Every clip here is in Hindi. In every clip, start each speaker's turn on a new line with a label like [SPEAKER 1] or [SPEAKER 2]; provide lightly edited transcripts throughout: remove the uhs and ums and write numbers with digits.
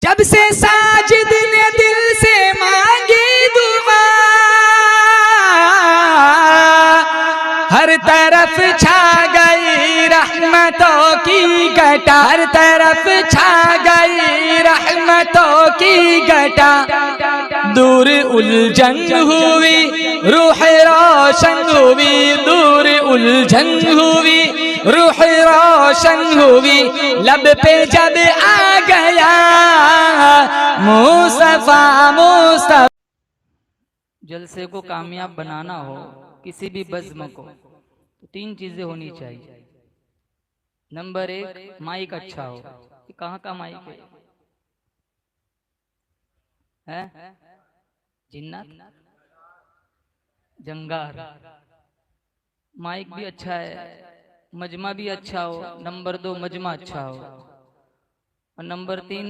[SPEAKER 1] जब से साजिद ने दिल से मांगी दुआ, हर तरफ छा गई रहमतों की घटा, हर तरफ छा गई रहमतों की घटा। दूर उलझन हुई रूह रोशन हुई, दूर उलझन हुई रूह रोशन हुई। लब पे जब आ गया मुस्तफा मुस्तफा।
[SPEAKER 2] जलसे को कामयाब बनाना हो किसी भी बज़्म को तो 3 चीजें होनी चाहिए। नंबर 1, माइक अच्छा हो। ये कहाँ का माइक है? जिन्नत जंगार। माइक भी अच्छा है, मजमा भी अच्छा हो। नंबर 2, मजमा अच्छा हो। और नंबर 3,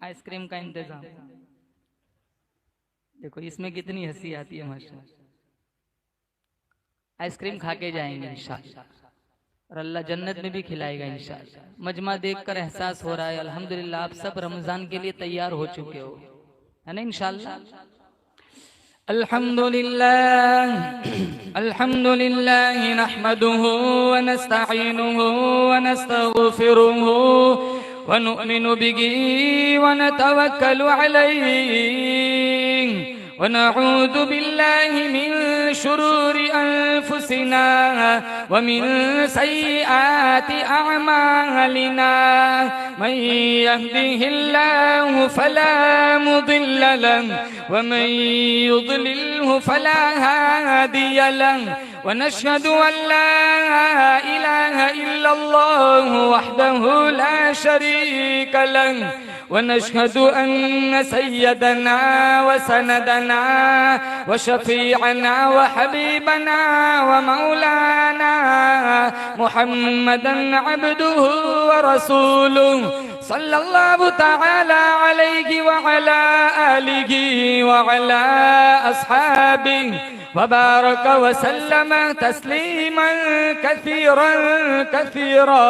[SPEAKER 2] आइसक्रीम का इंतजाम। देखो इसमें कितनी हंसी आती है माशाल्लाह। आइसक्रीम खा के जाएंगे इंशाअल्लाह, और अल्लाह जन्नत में भी खिलाएगा इंशाअल्लाह। मजमा देखकर एहसास हो रहा है अल्हम्दुलिल्लाह आप सब रमजान के लिए तैयार हो चुके हो, है ना इंशाअल्लाह। अल्हम्दुलिल्लाह अल्हम्दुलिल्लाह नहमदुहु व नस्तईनुहु व नस्तगफिरुहु व नुमिनु बिही व नतवक्कलु अलैहि व नऊज़ु बिल्लाहि मिन शुरूरि अनफुसिना व मिन सय्यिआति अअमालिना। मन यहदिहिल्लाहु फला मुदिल्ल लहु व मन युद्लिल्हु फला हादिय लहु। व नशहदु अन ला इलाहा इल्लल्लाहु वहदहु ला शरीक लहु व नशहदु अन्न सय्यदना व सनदना व शफीअना व हबीबना व मौलाना मुहम्मदन अब्दुहु व रसूलुहु सल्लल्लाहु तआला अलैहि व अला आलिहि व अला अस्हाबिहि व बारक व सल्लम तस्लीमन कसीरन कसीरा।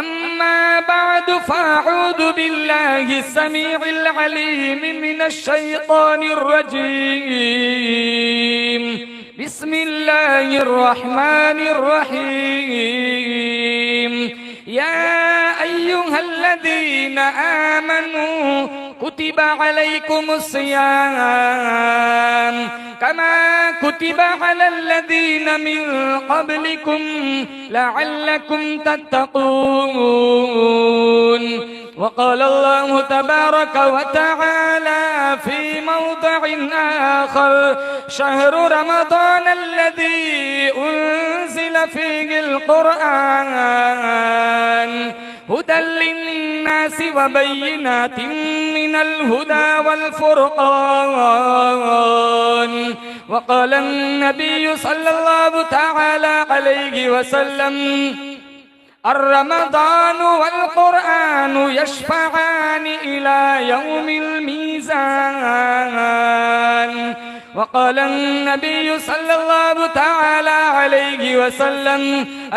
[SPEAKER 2] अम्मा बअदु फअऊज़ु बिल्लाहि समीइल अलीम मिनश शैतानिर रजीम। बिस्मिल्लाहिर रहमानिर रहीम। या अय्युहल्लज़ीना आमनू कुतिबा अलैकुमुस सियाम कमा कुतिबा अलल्लज़ीना मिन क़ब्लिकुम लअल्लकुम तत्तक़ून। वक़ाल अल्लाहु तबारक व तआला फ़ी मौदिअन आख़र शहरु रमज़ान अल्लज़ी उन्ज़िल फ़ीहिल क़ुरआन हुदल लिन्नासि व बय्यिनातिन मिनल हुदा वल फ़ुरक़ान। वक़ाल अन्नबिय्यु सल्लल्लाहु तआला अलैहि वसल्लम अर्रमज़ानु वल क़ुरआनु यशफ़अआनि इला यौमिल मीज़ान। वक़ाल अन्नबिय्यु सल्लल्लाहु तआला अलैहि वसल्लम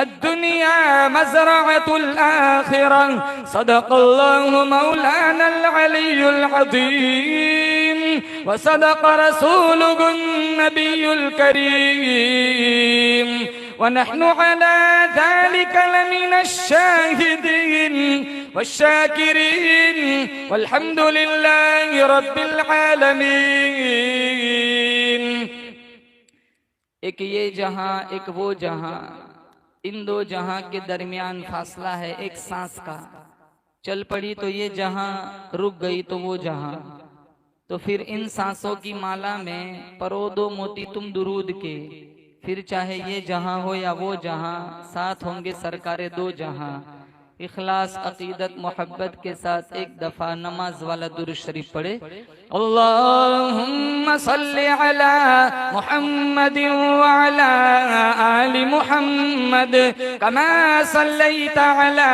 [SPEAKER 2] अद्दुनिया मज़रअतुल आखिरह। सदक़ल्लाहु मौलानल अलियुल अज़ीम व सदक़ रसूलुहुन नबियुल करीम व नहनु अला ज़ालिका लमिनश शाहिदीन वश्शाकिरीन वल्हम्दुलिल्लाहि रब्बिल आलमीन। एक ये जहां एक वो जहां, इन दो जहां के दरमियान फासला है एक सांस का। चल पड़ी तो ये जहां, रुक गई तो वो जहां। तो फिर इन सांसों की माला में परो दो मोती तुम दुरूद के। फिर चाहे ये जहां हो या वो जहां, साथ होंगे सरकारे दो जहां। इखलास अकीदत मोहब्बत के साथ एक दफा नमाज वाला दुरूद शरीफ पढ़े। अल्लाहुम्मा सल्लि अला मुहम्मदिन व अला आलि मुहम्मद कमा सल्लैता अला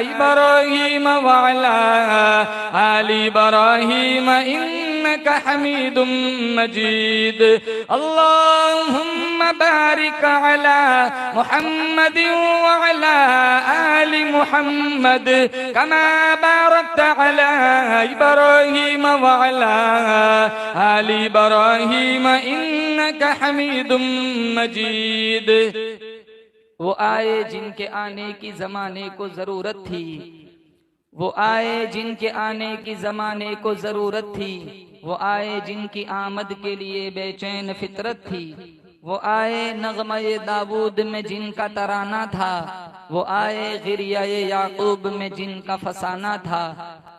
[SPEAKER 2] इब्राहीम व अला आलि इब्राहीम इन्नका हमीदुम मजीद। अल्लाहुम्मा बारिक अला मुहम्मदिन व अला आलि मुहम्मद कमा बारकता अला इब्राहीम वअला आलि इब्राहीम इन्नका हमीदुम मजीद। वो आए जिनके आने की जमाने को जरूरत थी, वो आए जिनके आने की जमाने को जरूरत थी, वो आए जिनकी आमद के लिए बेचैन फितरत थी, वो आए नगमे दाऊद में जिनका तराना था, वो आए गिरियाए याकूब में जिनका फसाना था,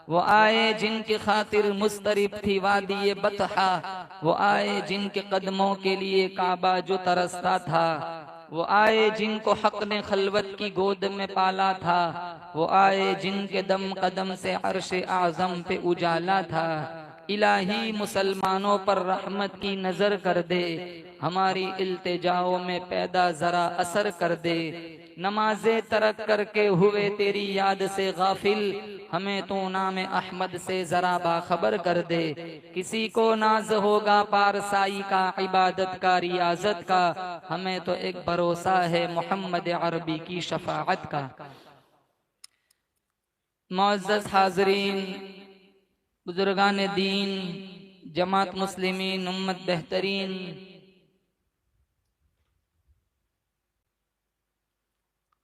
[SPEAKER 2] वो आए जिनकी खातिर मुस्तरिब थी वादी बतहा, वो आए जिनके कदमों के लिए काबा जो तरसता था, वो आए जिनको हक ने खलवत की गोद में पाला था, वो आए जिनके दम कदम से अर्श आजम पे उजाला था। इलाही मुसलमानों पर रहमत की नजर कर दे, हमारी इल्तिजाओं में पैदा जरा असर कर दे। नमाज़े तरक करके हुए तेरी याद से गाफिल, हमें तो नाम अहमद से जरा बाखबर कर दे। किसी को नाज होगा पारसाई का, इबादत का, रियाजत का, हमें तो एक भरोसा है मोहम्मद अरबी की शफाअत का। मुअज़्ज़ज़ हाज़रीन, बुजुर्गान दीन, जमात मुस्लिमीन, उम्मत बेहतरीन,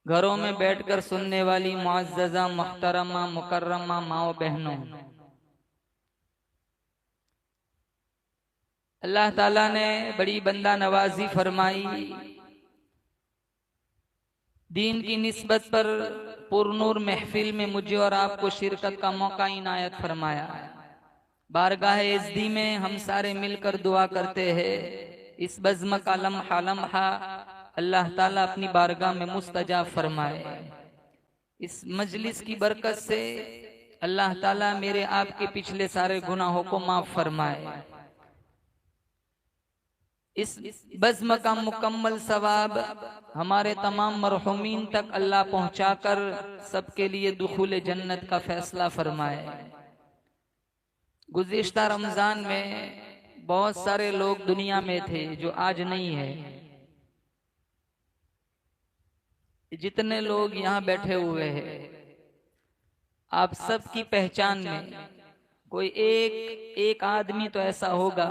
[SPEAKER 2] घरों में बैठकर सुनने वाली मुअज़्ज़ज़ा मुहतरमा मुकर्रमा माओ बहनों, अल्लाह ताला ने बड़ी बंदा नवाजी फरमाई। दीन की निस्बत पर पुरनूर महफिल में मुझे और आपको शिरकत का मौका इनायत फरमाया। बारगाह इज़्दी में हम सारे मिलकर दुआ करते हैं, इस बज़्म का लम्हा लम्हा अल्लाह ताला अपनी बारगाह में मुस्तजाब फरमाए। इस मजलिस की बरकत से अल्लाह ताला मेरे आपके पिछले सारे गुनाहों को माफ फरमाए। इस बज़्म का मुकम्मल सवाब हमारे तमाम मरहुमीन तक अल्लाह पहुंचाकर सबके लिए दुखुल जन्नत का फैसला फरमाए। गुज़िश्ता रमजान में बहुत सारे लोग दुनिया में थे जो आज नहीं है। जितने लोग यहाँ बैठे हुए हैं, आप सबकी पहचान में कोई एक आदमी तो ऐसा होगा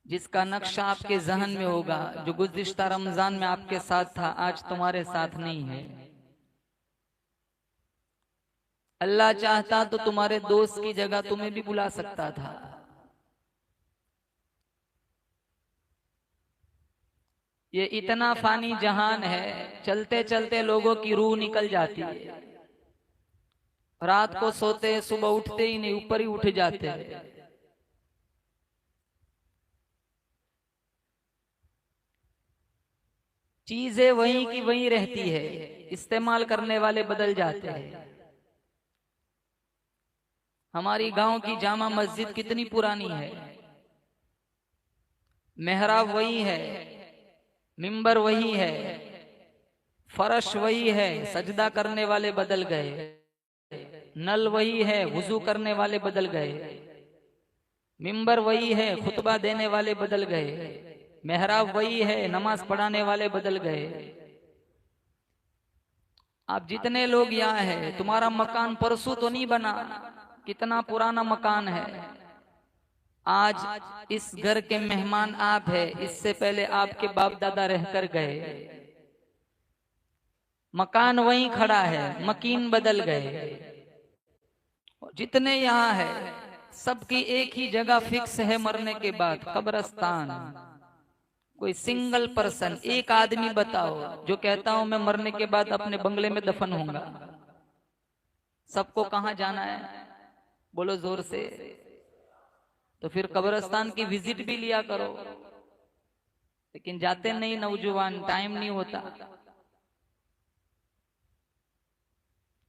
[SPEAKER 2] जिसका नक्शा आपके जहन में होगा, जो गुज़िश्ता रमजान में आपके साथ था, आज तुम्हारे साथ नहीं है। अल्लाह चाहता तो तुम्हारे दोस्त की जगह तुम्हें भी बुला सकता था। ये इतना फानी जहान है, चलते चलते लोगों की रूह निकल जाती है। रात को सोते, सुबह उठते ही नहीं, ऊपर ही उठ जाते हैं। चीजें वहीं की वहीं रहती है, इस्तेमाल करने वाले बदल जाते हैं। हमारी गांव की जामा मस्जिद कितनी पुरानी है, मेहराब वही है, मिंबर वही है, फर्श वही है, सजदा करने वाले बदल गए, नल वही है, वुजू करने वाले बदल गए, मिंबर वही है, खुतबा देने वाले बदल गए, मेहराब वही है, नमाज पढ़ाने वाले बदल गए। आप जितने लोग यहाँ हैं, तुम्हारा मकान परसों तो नहीं बना, कितना पुराना मकान है। आज इस घर के मेहमान आप हैं, इससे पहले आपके बाप दादा रहकर गए। मकान वहीं खड़ा है, मकीन बदल गए। जितने यहाँ है सबकी एक ही जगह फिक्स है, मरने के बाद कब्रिस्तान। कोई सिंगल पर्सन, एक आदमी बताओ जो कहता हूं मैं मरने के बाद अपने बंगले में दफन होऊंगा। सबको कहां जाना है, बोलो जोर से। तो फिर कब्रिस्तान की विजिट भी लिया करो, लेकिन जाते नहीं नौजवान, टाइम नहीं होता।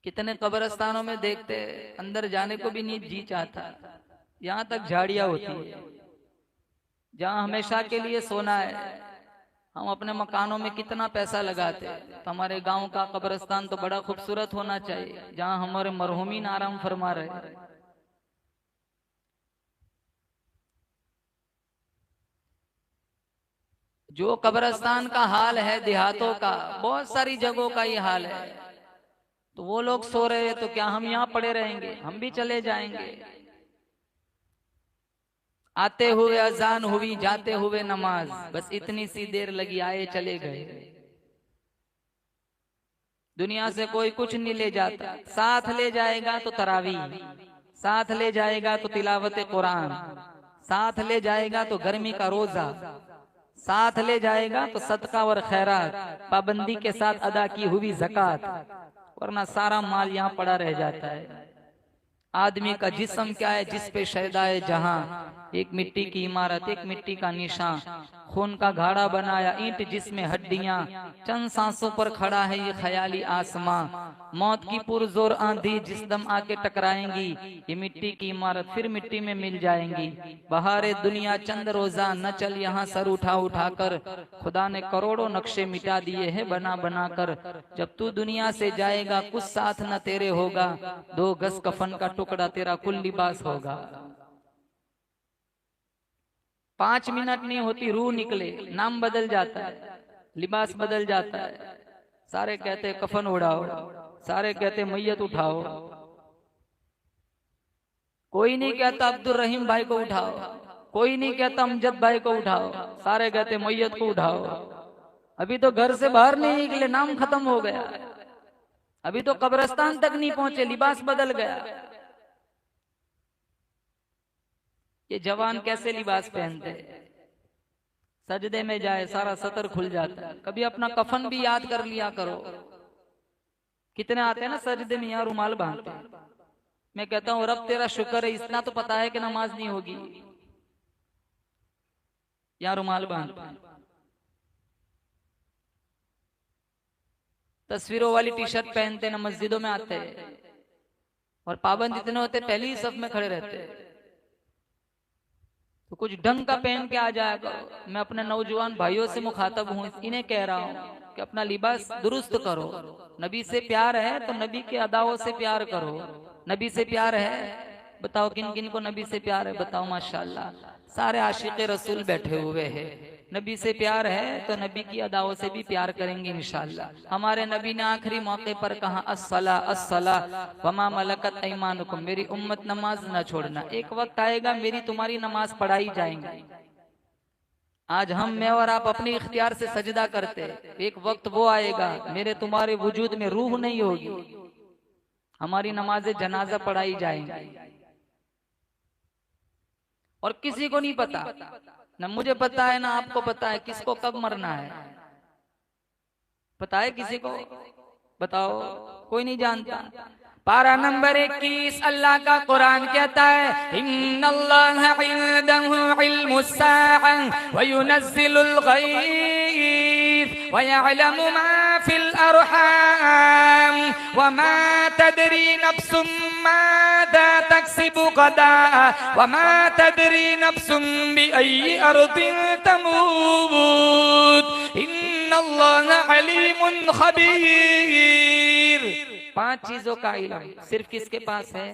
[SPEAKER 2] कितने कब्रिस्तानों में देखते अंदर जाने को भी नहीं जी चाहता, यहाँ तक झाड़ियां होती है। जहाँ हमेशा के लिए सोना है, हम अपने मकानों में कितना पैसा लगाते हैं। तो हमारे गांव का कब्रिस्तान तो बड़ा खूबसूरत होना चाहिए, जहाँ हमारे मरहुमीन आराम फरमा रहे। जो कब्रिस्तान का हाल है देहातों का, बहुत सारी जगहों का ये हाल है। तो वो लोग सो रहे हैं तो क्या हम यहाँ पड़े रहेंगे? हम भी चले जाएंगे। आते हुए अजान हुई, जाते हुए नमाज, बस इतनी सी देर लगी, आए चले गए। दुनिया से कोई कुछ नहीं ले जाता। साथ ले जाएगा तो तरावीह, साथ ले जाएगा तो तिलावत कुरान, साथ ले जाएगा तो गर्मी का रोजा, साथ ले जाएगा तो सदका और खैरात, पाबंदी के साथ अदा की हुई ज़कात, वरना सारा माल यहाँ पड़ा रह जाता है। आदमी का जिस्म क्या है? जिस पे शैदाए जहां, एक मिट्टी की इमारत, एक मिट्टी का निशान, खून का घाड़ा बनाया ईंट जिसमें हड्डियां, चंद सांसों पर खड़ा है ये ख्याली आसमां। मौत की पुरजोर आंधी जिस दम आके टकराएंगी, ये मिट्टी की इमारत फिर मिट्टी में मिल जाएंगी। बहारे दुनिया चंद रोजा, न चल यहाँ सर उठा उठा कर, खुदा ने करोड़ों नक्शे मिटा दिए हैं बना बना कर। जब तू दुनिया से जाएगा कुछ साथ न तेरे होगा, 2 गज कफन का टुकड़ा तेरा कुल लिबास होगा। 5 मिनट नहीं होती रूह निकले, नाम बदल जाता है, लिबास बदल जाता है। सारे कहते कफन उड़ाओ, सारे कहते मैयत उठाओ। कोई नहीं कहता अब्दुल रहीम भाई को उठाओ, कोई नहीं कहता अमजद भाई को उठाओ, सारे कहते मैयत को उठाओ। अभी तो घर से बाहर नहीं निकले, नाम खत्म हो गया। अभी तो कब्रिस्तान तक नहीं पहुंचे, लिबास बदल गया। ये जवान कैसे लिबास पहनते हैं? सजदे में जाए सारा सतर खुल जाता है। कभी अपना कफन भी याद कर लिया करो। कितने आते हैं ना सजदे में यहाँ रुमाल बांधते हैं। मैं कहता हूँ रब तेरा शुक्र है, इतना तो पता है कि नमाज नहीं होगी, यहाँ रुमाल बांधते हैं। तस्वीरों वाली टी शर्ट पहनते ना मस्जिदों में आते हैं, और पाबंद इतने होते पहली ही सफ में खड़े रहते हैं। तो कुछ ढंग का पहन के आ जाया करो। मैं अपने नौजवान भाइयों से मुखातब हूँ, इन्हें कह रहा हूँ कि अपना लिबास दुरुस्त करो। नबी से प्यार है तो नबी के अदाओं से प्यार करो। नबी से प्यार है, बताओ किन किन को नबी से प्यार है? बताओ माशाल्लाह, सारे आशिक़े रसूल बैठे हुए हैं। नबी से प्यार है तो नबी की अदाओं से भी प्यार करेंगे इंशाअल्लाह। हमारे नबी ने आखिरी मौके पर कहा अस्सला अस्सला वमा मलकत ऐमानुकुम, मेरी उम्मत नमाज न छोड़ना। एक वक्त आएगा मेरी तुम्हारी नमाज पढ़ाई जाएंगी। आज हम, मैं और आप अपने इख्तियार से सजदा करते, एक वक्त वो आएगा मेरे तुम्हारे वजूद में रूह नहीं होगी, हमारी नमाज़े जनाजा पढ़ाई जाएंगी। और किसी को नहीं पता, न मुझे पता है ना आपको पता है, किसको कब मरना है पता है किसी को? बताओ, कोई नहीं जानता। पारा नंबर 21 अल्लाह का कुरान कहता है इन्नल्लाह इंदहु इल्मुस्साअ व युनज़्ज़िलुल गैज़ व यअलमु मा फिल अरहाम व मा तदरी नफ्सुम मादा तक्सिबु गदा व मा तदरी नफ्सुम बिअय्यि अर्दिन तमूत इन्नल्लाह अलीमुन खबीर। 5 चीजों का इल्म सिर्फ किसके पास है?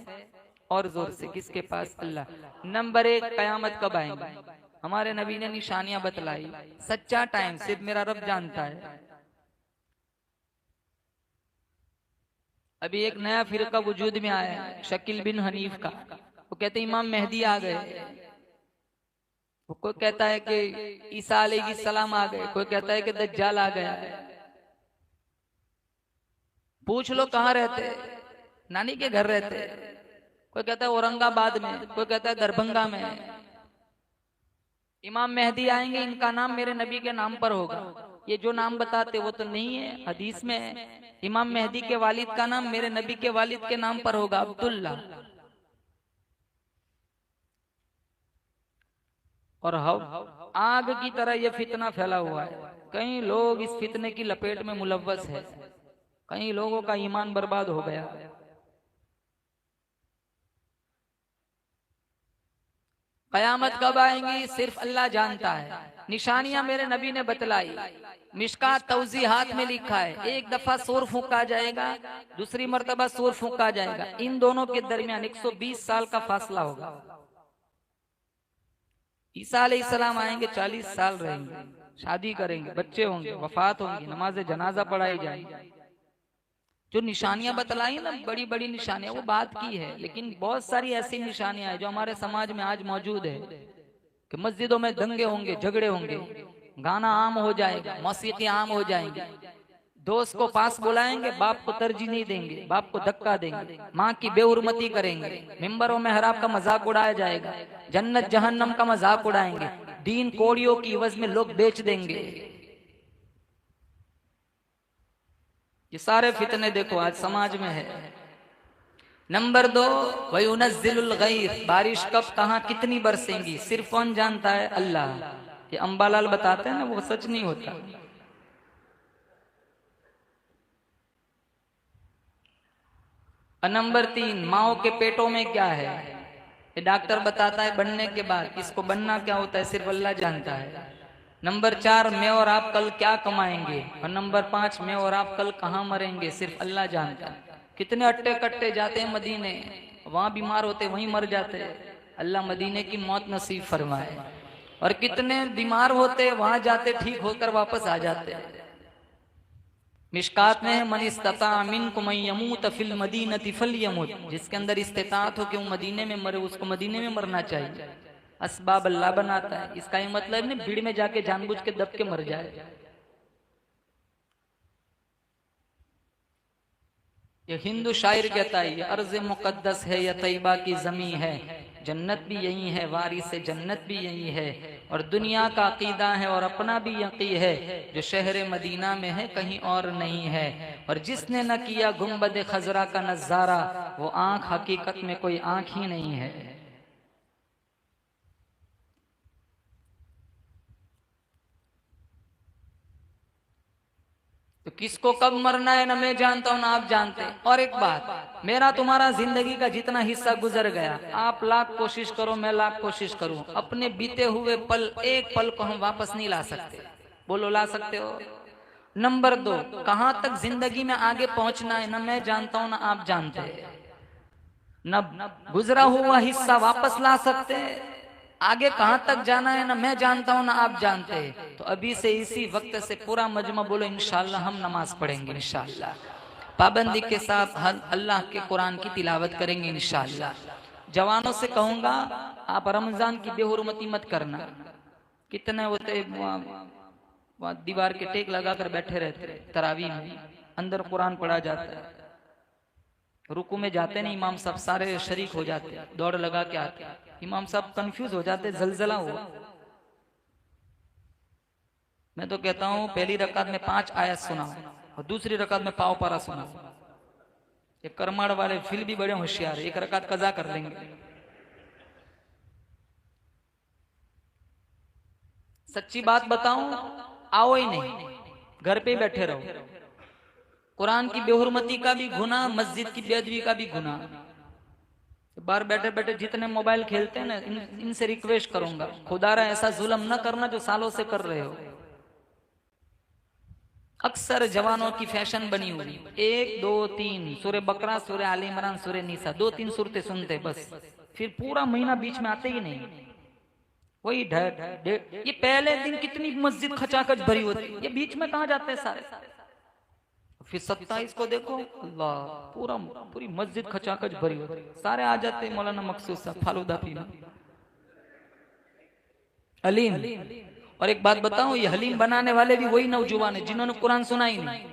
[SPEAKER 2] और जोर से किसके पास? अल्लाह। नंबर 1, कयामत कब आएगी? हमारे नबी ने निशानियां बतलाई। सच्चा टाइम सिर्फ मेरा रब जानता है। अभी एक नया फिरका वजूद में आया है, शकील बिन हनीफ का। वो कहते इमाम मेहदी आ गए, कोई कहता है कि ईसा अलैहिस्सलाम आ गए, कोई कहता है कि दज्जाल आ गया है। पूछ लो कहाँ रहते? नानी के घर रहते। कोई कहता है औरंगाबाद में, कोई कहता है दरभंगा में। इमाम मेहदी आएंगे, इनका नाम मेरे नबी के नाम पर होगा। ये जो नाम बताते वो तो नहीं है, हदीस में है। इमाम मेहदी के वालिद का नाम मेरे नबी के वालिद के नाम पर होगा, अब्दुल्ला। और आग की तरह ये फितना फैला हुआ है। कई लोग इस फितने की लपेट में मुलव्वस है, कई लोगों का ईमान बर्बाद हो गया। कयामत कब आएंगी सिर्फ अल्लाह जानता है। निशानियां मेरे नबी ने बतलाई। मिशकात तौजीहात में लिखा है, एक दफा सूर फूंका जाएगा, दूसरी मर्तबा सूर फूंका जाएगा। इन दोनों के दरमियान 120 साल का फासला होगा। ईसा अलैहिस्सलाम आएंगे, 40 साल रहेंगे, शादी करेंगे, बच्चे होंगे, वफात होंगी, नमाज जनाजा पढ़ाई जाएगी। जो निशानियां बतलाई ना, बड़ी बड़ी निशानियां, वो बात की है, लेकिन बहुत सारी ऐसी निशानियां हैं जो हमारे समाज में आज मौजूद है कि मस्जिदों में दंगे होंगे, झगड़े होंगे, गाना आम हो जाएगा, मौसीकी आम हो जाएंगी, दोस्त को पास बुलाएंगे, बाप को तरजीह नहीं देंगे, बाप को धक्का देंगे, माँ की बेहुरमती करेंगे, मिंबरों में हराब का मजाक उड़ाया जाएगा, जन्नत जहन्नम का मजाक उड़ाएंगे, दीन कोड़ियों की इवज में लोग बेच देंगे। ये सारे फितने देखो आज समाज में है। नंबर 2, वयुनज़्ज़िलुल गैस, बारिश कब कहाँ कितनी बरसेंगी सिर्फ कौन जानता है? अल्लाह। ये अंबालाल बताते हैं ना, वो सच नहीं होता। नंबर 3, माओ के पेटों में क्या है? ये डॉक्टर बताता है बनने के बाद, इसको बनना क्या होता है सिर्फ अल्लाह जानता है। नंबर 4, मैं और आप कल क्या कमाएंगे। और नंबर 5, मैं और आप कल कहाँ मरेंगे सिर्फ अल्लाह जानता है। कितने अट्टे कट्टे जाते हैं मदीने, वहां बीमार होते वहीं मर जाते हैं, अल्लाह मदीने की मौत नसीब फरमाए। और कितने बीमार होते वहां जाते ठीक होकर वापस आ जाते हैं। मिशकात में है, मन इस्तता मिनकुम अन यमूत फिल मदीनति फलयमुत, जिसके अंदर इस्तिताअत हो कि वो मदीने में मरे, उसको मदीने में मरना चाहिए। असबाब अल्लाह बनाता है, इसका ये मतलब नहीं भीड़ में जाके जानबूझ के दब के मर जाए। ये हिंदू शायर कहता है, ये अर्ज मुकद्दस है, या तैयबा की जमी है, जन्नत भी यही है, वारिस जन्नत भी यही है, और दुनिया का अकीदा है और अपना भी यकीन है, जो शहर मदीना में है कहीं और नहीं है। और जिसने न किया गुंबद खजरा का नजारा, वो आंख हकीकत में कोई आंख ही नहीं है। तो किसको कब मरना है ना मैं जानता हूं ना आप जानते हैं। और एक बात, मेरा तुम्हारा जिंदगी का जितना हिस्सा गुजर गया, आप लाख कोशिश करो, मैं लाख कोशिश करूं, अपने बीते हुए पल, एक पल को हम वापस नहीं ला सकते। बोलो ला सकते हो? नंबर 2, कहां तक जिंदगी में आगे पहुंचना है ना मैं जानता हूं ना आप जानते हैं। न गुजरा हुआ हिस्सा वापस ला सकते, आगे कहां तक जाना है ना मैं जानता हूं ना आप जानते हैं। तो अभी से इसी वक्त से पूरा मजमा बोलो इंशाअल्लाह हम नमाज पढ़ेंगे, इंशाअल्लाह पाबंदी के साथ अल्लाह के कुरान की तिलावत करेंगे इंशाअल्लाह। जवानों से कहूंगा आप रमजान की बेहुरमती मत करना। कितने होते वहां दीवार के टेक लगाकर बैठे रहते, तरावी में अंदर कुरान पढ़ा जाता है, रुकू में जाते नहीं, इमाम साहब सारे शरीक हो जाते, दौड़ लगा के आते, इमाम साहब कंफ्यूज हो जाते, जलजला हुआ। मैं तो कहता हूं पहली रकात में 5 आयत सुनाओ और दूसरी रकात में पाव पारा सुनाओ। ये करमाड़ वाले फिर भी बड़े होशियार, एक रकात कजा कर लेंगे। सच्ची बात बताऊं, आओ ही नहीं, घर पे बैठे रहो। कुरान की बेहुरमती का भी गुनाह, मस्जिद की बेअदबी का भी गुनाह। बाहर बैठे बैठे जितने मोबाइल खेलते हैं ना, इनसे रिक्वेस्ट करूंगा खुदारा ऐसा जुल्म न करना जो सालों से कर रहे हो। अक्सर जवानों की फैशन बनी हुई 1, 2, 3 सूरह बकरा, सूरह आले इमरान, सूरह निसा, 2-3 सूरतें सुनते बस, फिर पूरा महीना बीच में आते ही नहीं। वही ये पहले दिन कितनी मस्जिद खचाखच भरी होती, ये बीच में कहाँ जाते हैं सारे। फिर 27 को देखो, अल्लाह पूरी मस्जिद खचाखच भरी होती, सारे आ जाते मौलाना मकसूद साहब फालूदा पीना, हलीम। और एक बात बताऊं, ये हलीम बनाने वाले भी वही नौजवान है जिन्होंने कुरान सुना ही नहीं।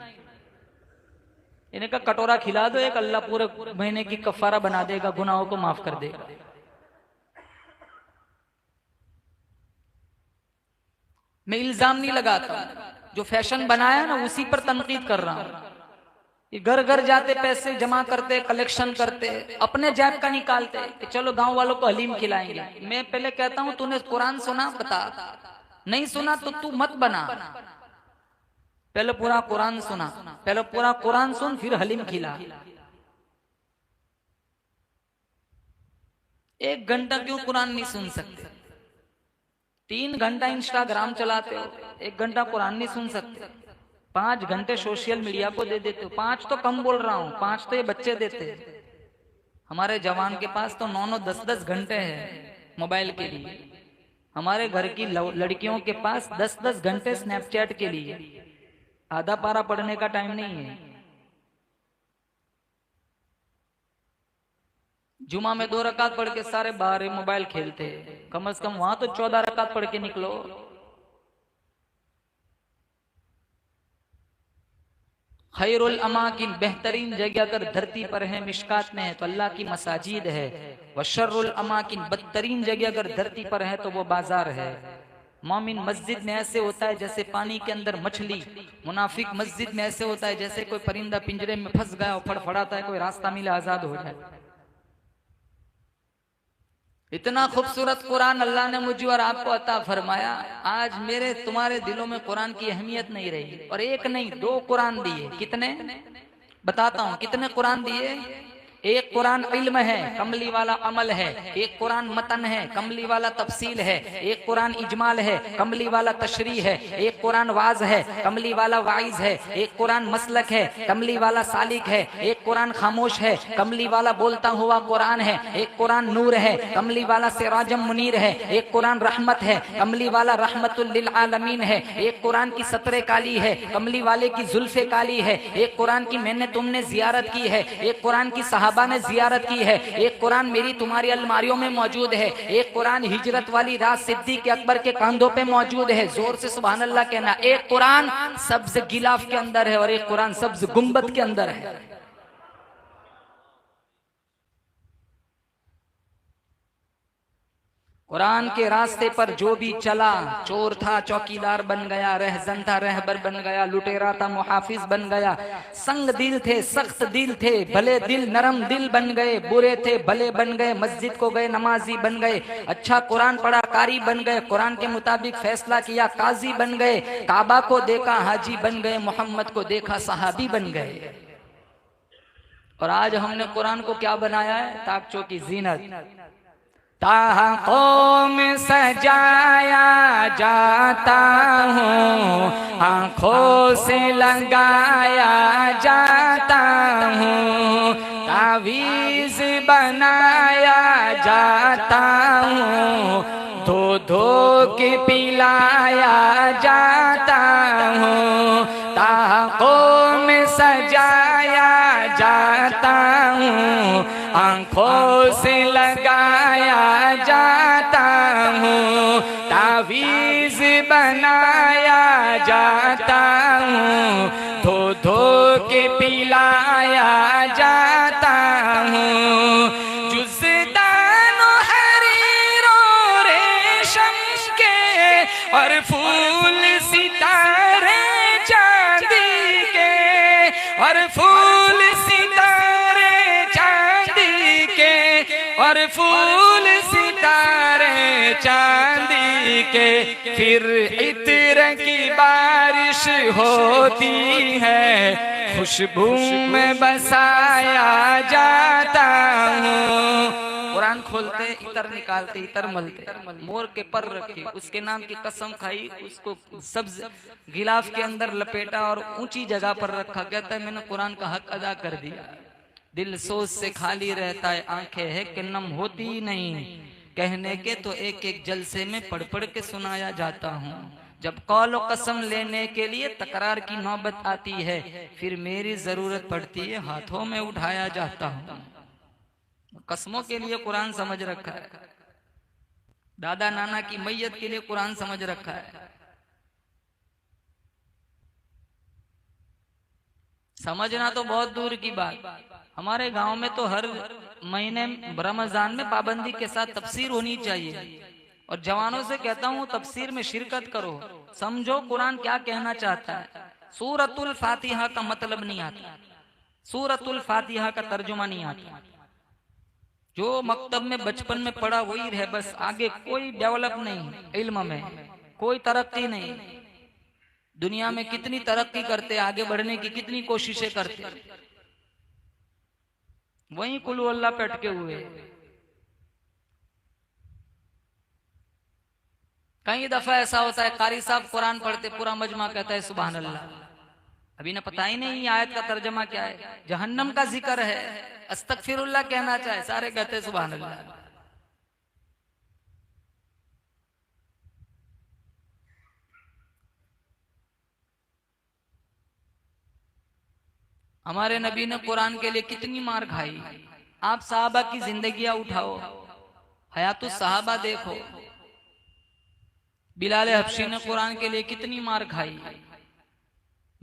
[SPEAKER 2] इन्हें का कटोरा खिला दो एक, अल्लाह पूरे महीने की कफारा बना देगा, गुनाहों को माफ कर देगा। मैं इल्जाम नहीं लगाता, जो फैशन बनाया ना उसी पर तनकीद कर रहा हूं। ये घर घर जाते, पैसे जमा करते, कलेक्शन करते, अपने जेब का निकालते कि चलो गांव वालों को हलीम खिलाएंगे। मैं पहले कहता हूं तूने कुरान सुना, बता, नहीं सुना तो तू मत बना, पहले पूरा कुरान सुना, पहले पूरा कुरान सुन फिर हलीम खिला। 1 घंटा क्यों कुरान नहीं सुन सकते? 3 घंटा इंस्टाग्राम चलाते हो, 1 घंटा कुरान नहीं सुन सकते? 5 घंटे सोशल मीडिया को दे देते हो। 5 तो कम बोल रहा हूं, 5 तो ये बच्चे देते हैं। हमारे जवान के पास तो 9-9, 10-10 घंटे हैं मोबाइल के लिए। हमारे घर की लड़कियों के पास 10-10 घंटे स्नैपचैट के लिए। आधा पारा पढ़ने का टाइम नहीं है। जुमा में 2 रकात पढ़ के सारे बाहर मोबाइल खेलते, कम से कम वहां तो 14 रकात पढ़ के निकलो। खैरुल अमाकिन, बेहतरीन जगह अगर धरती पर है, मिशकात में है, तो अल्लाह की मसाजिद है। व शर्रुल अमाकिन, बदतरीन जगह अगर धरती पर है तो वो बाजार है। मोमिन मस्जिद में ऐसे होता है जैसे पानी के अंदर मछली, मुनाफिक मस्जिद में ऐसे होता है जैसे कोई परिंदा पिंजरे में फंस गया और फड़फड़ाता है, कोई रास्ता मिले आजाद हो जाए। इतना खूबसूरत कुरान अल्लाह ने मुझे और आपको अता फरमाया। आज मेरे तुम्हारे दिलों में कुरान की अहमियत नहीं रही। और एक नहीं 2 कुरान दिए। कितने बताता हूं, कितने कुरान दिए। एक कुरान इल्म है, कमली वाला अमल है। एक कुरान मतन है, कमली वाला तफसील है। एक कुरान इजमाल है, कमली वाला तशरी है। एक कुरान वाज है, कमली वाला वाइज है। एक कुरान मसलक है, कमली वाला सालिक है। एक कुरान खामोश है, कमली वाला बोलता हुआ कुरान है। एक कुरान नूर है, कमली वाला सिराजम मुनीर है। एक कुरान रहमत है, कमली वाला रहमतुल लिल आलमीन है। एक कुरान की सतरे काली है, कमली वाले की जुल्फे काली है। एक कुरान की मैंने तुमने जियारत की है। एक कुरान की सहाबा ने जियारत की है। एक कुरान मेरी तुम्हारी अलमारियों में मौजूद है। एक कुरान हिजरत वाली रात सिद्दीक अकबर के कंधों पे मौजूद है। जोर से सुभान अल्लाह कहना। एक कुरान सब्ज गिलाफ के अंदर है और एक कुरान सब्ज गुंबद के अंदर है। कुरान के रास्ते पर जो भी चला, चोर था चौकीदार बन गया, रहजन था रहबर बन गया, लुटेरा था मुहाफिज बन गया। संग दिल थे सख्त दिल थे, भले दिल नरम दिल बन गए। बुरे थे भले बन गए, मस्जिद को गए नमाजी बन गए। अच्छा कुरान पढ़ा कारी बन गए, कुरान के मुताबिक फैसला किया काजी बन गए। काबा को देखा हाजी बन गए, मोहम्मद को देखा सहाबी बन गए। और आज हमने कुरान को क्या बनाया है, ताकचों की जीनत। ताकों में सजाया जाता हूँ, आँखों से लगाया जाता हूँ, तावीज़ बनाया जाता हूँ, धो धो के पिलाया जाता हूँ। ताकों में सजाया जाता हूँ, आँखों से लगाया जाता हूँ, तावीज़ बनाया जाता हूँ, धो धो के पिलाया जाता हूँ। जुज़दानो हरीरो रेशम के और फूल सितारे चांदी के, और फूल सितारे चांदी के, और फूल सितारे चांदी के। फिर इत्र की बारिश होती है, खुशबू में बसाया जाता हूँ। कुरान खोलते इतर निकालते इतर मलते, मोर के पर रखे, उसके नाम की कसम खाई, उसको सब्ज गिलाफ के अंदर लपेटा और ऊंची जगह पर रखा। कहता है मैंने कुरान का हक अदा कर दिया। दिल सोच से खाली रहता है, आंखें है कि नम होती ही नहीं। कहने के तो एक एक जलसे में पढ़ पढ़ के सुनाया जाता हूँ। जब कौल कसम लेने के लिए तकरार की नौबत आती है, फिर मेरी जरूरत पड़ती है, हाथों में उठाया जाता हूँ। कसमों के लिए कुरान समझ रखा है, दादा नाना की मैयत के लिए कुरान समझ रखा है। समझना तो बहुत दूर की बात, हमारे गांव में तो हर महीने रमजान में पाबंदी के साथ तफसीर होनी चाहिए। और जवानों से कहता हूँ तफसीर में शिरकत करो, समझो कुरान क्या कहना चाहता है। सूरतुल फातिहा का मतलब नहीं आता, सूरतुल फातिहा का तर्जुमा नहीं आता। जो मकतब में बचपन में पढ़ा वही रहे बस, आगे कोई डेवलप नहीं, इल्म में कोई तरक्की नहीं। दुनिया में कितनी तरक्की करते, आगे बढ़ने की कितनी कोशिशें करते, वहीं कुल अल्लाह पे अटके हुए। कई दफा ऐसा होता है कारी साहब कुरान पढ़ते, पूरा मजमा कहता है सुभान अल्लाह, अभी ना पता ही नहीं आयत का तर्जमा क्या है। जहन्नम का जिक्र है, अस्तगफिरुल्लाह कहना चाहे, सारे कहते सुभान अल्लाह। हमारे नबी ने कुरान के लिए कितनी मार खाई। आप साहबा की जिंदगियां उठाओ, हयातुस सहाबा देखो। बिलाल हबशी ने कुरान के लिए कितनी मार खाई।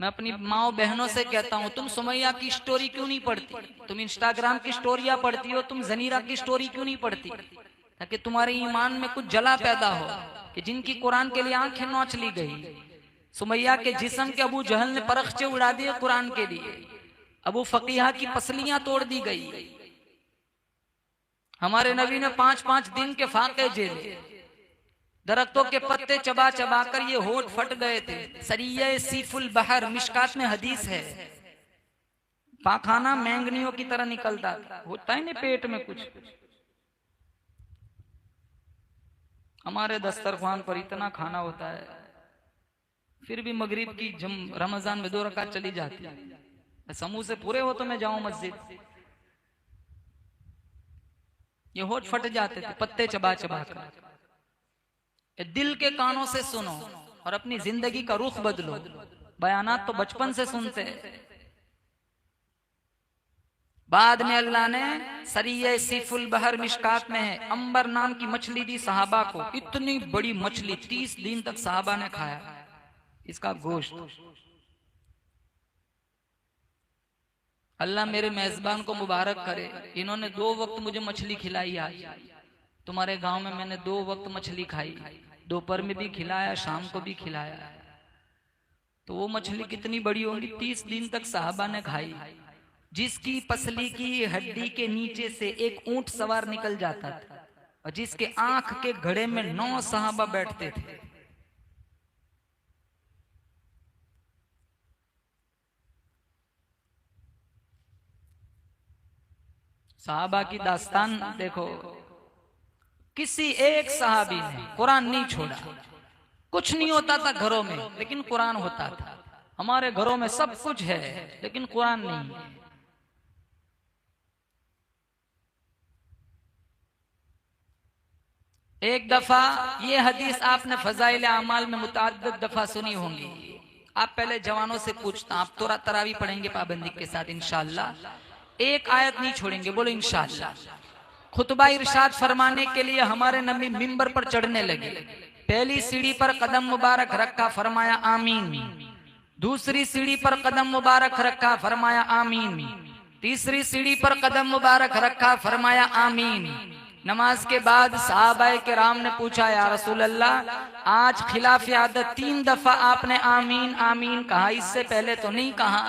[SPEAKER 2] मैं अपनी माओ बहनों से कहता हूं, तुम सुमैया की स्टोरी क्यों नहीं पढ़ती? तुम इंस्टाग्राम की स्टोरियां पढ़ती हो, तुम जनीरा की स्टोरी क्यों नहीं पढ़ती? ताकि तुम्हारे ईमान में कुछ जला पैदा हो कि जिनकी कुरान के लिए आंखें नोच ली गई। सुमैया के जिस्म के अबू जहल ने परखचे उड़ा दिए कुरान के लिए। अबू फकीहा की पसलियां तोड़ दी गई। हमारे नबी ने 5-5 दिन के फाके झेले। दरख्तों के पत्ते चबा चबा कर ये होठ फट गए थे। सरिया सीफुल बहर, मिशकात में हदीस है, पाखाना मैंगनियों की तरह निकलता था। होता है ना पेट में कुछ। हमारे दस्तरखान पर इतना खाना होता है, फिर भी मगरिब की रमजान में 2 रकात चली जाती है। समूह से पूरे हो तो मैं जाऊं मस्जिद। ये होठ फट जाते थे पत्ते चबा चबा कर। दिल के कानों से सुनो और अपनी जिंदगी का रुख बदलो। बयानात तो बचपन से सुनते हैं। बाद में अल्लाह ने सरिया सीफुल बहर मिशकात में है, अंबर नाम की मछली दी सहाबा को। इतनी बड़ी मछली 30 दिन तक सहाबा ने खाया इसका गोश्त। अल्लाह मेरे मेजबान को मुबारक करे, इन्होंने 2 वक्त मुझे मछली खिलाई। आज तुम्हारे गांव में मैंने 2 वक्त मछली खाई, दोपहर में भी खिलाया, शाम को भी खिलाया। तो वो मछली कितनी बड़ी होगी? 30 दिन तक साहबा ने खाई, जिसकी पसली की हड्डी के नीचे से एक ऊंट सवार निकल जाता था और जिसके आंख के घड़े में 9 साहबा बैठते थे। साहबा की दास्तान देखो। किसी एक सहाबी ने कुरान नहीं छोड़ा। कुछ नहीं होता था घरों में, लेकिन कुरान होता था। हमारे घरों में सब कुछ है, लेकिन कुरान नहीं। एक दफा ये हदीस आपने फजाइल अमाल में मुतअद्दिद दफा सुनी होंगी। आप पहले जवानों से पूछता, आप तो तरावी पढ़ेंगे पाबंदी के साथ इंशाअल्लाह। एक आयत नहीं छोड़ेंगे, बोलो इंशाअल्लाह। खुतबा इरशाद फरमाने के लिए हमारे नबी मिंबर पर चढ़ने लगे। पहली सीढ़ी पर कदम मुबारक रखा, फरमाया आमीन। दूसरी सीढ़ी पर कदम मुबारक रखा, फरमाया आमीन। तीसरी सीढ़ी पर कदम मुबारक रखा, फरमाया आमीन। नमाज के बाद सहाबाए किराम ने पूछा, या रसूल अल्लाह, आज खिलाफ आदत 3 दफा आपने आमीन आमीन कहा, इससे पहले तो नहीं कहा।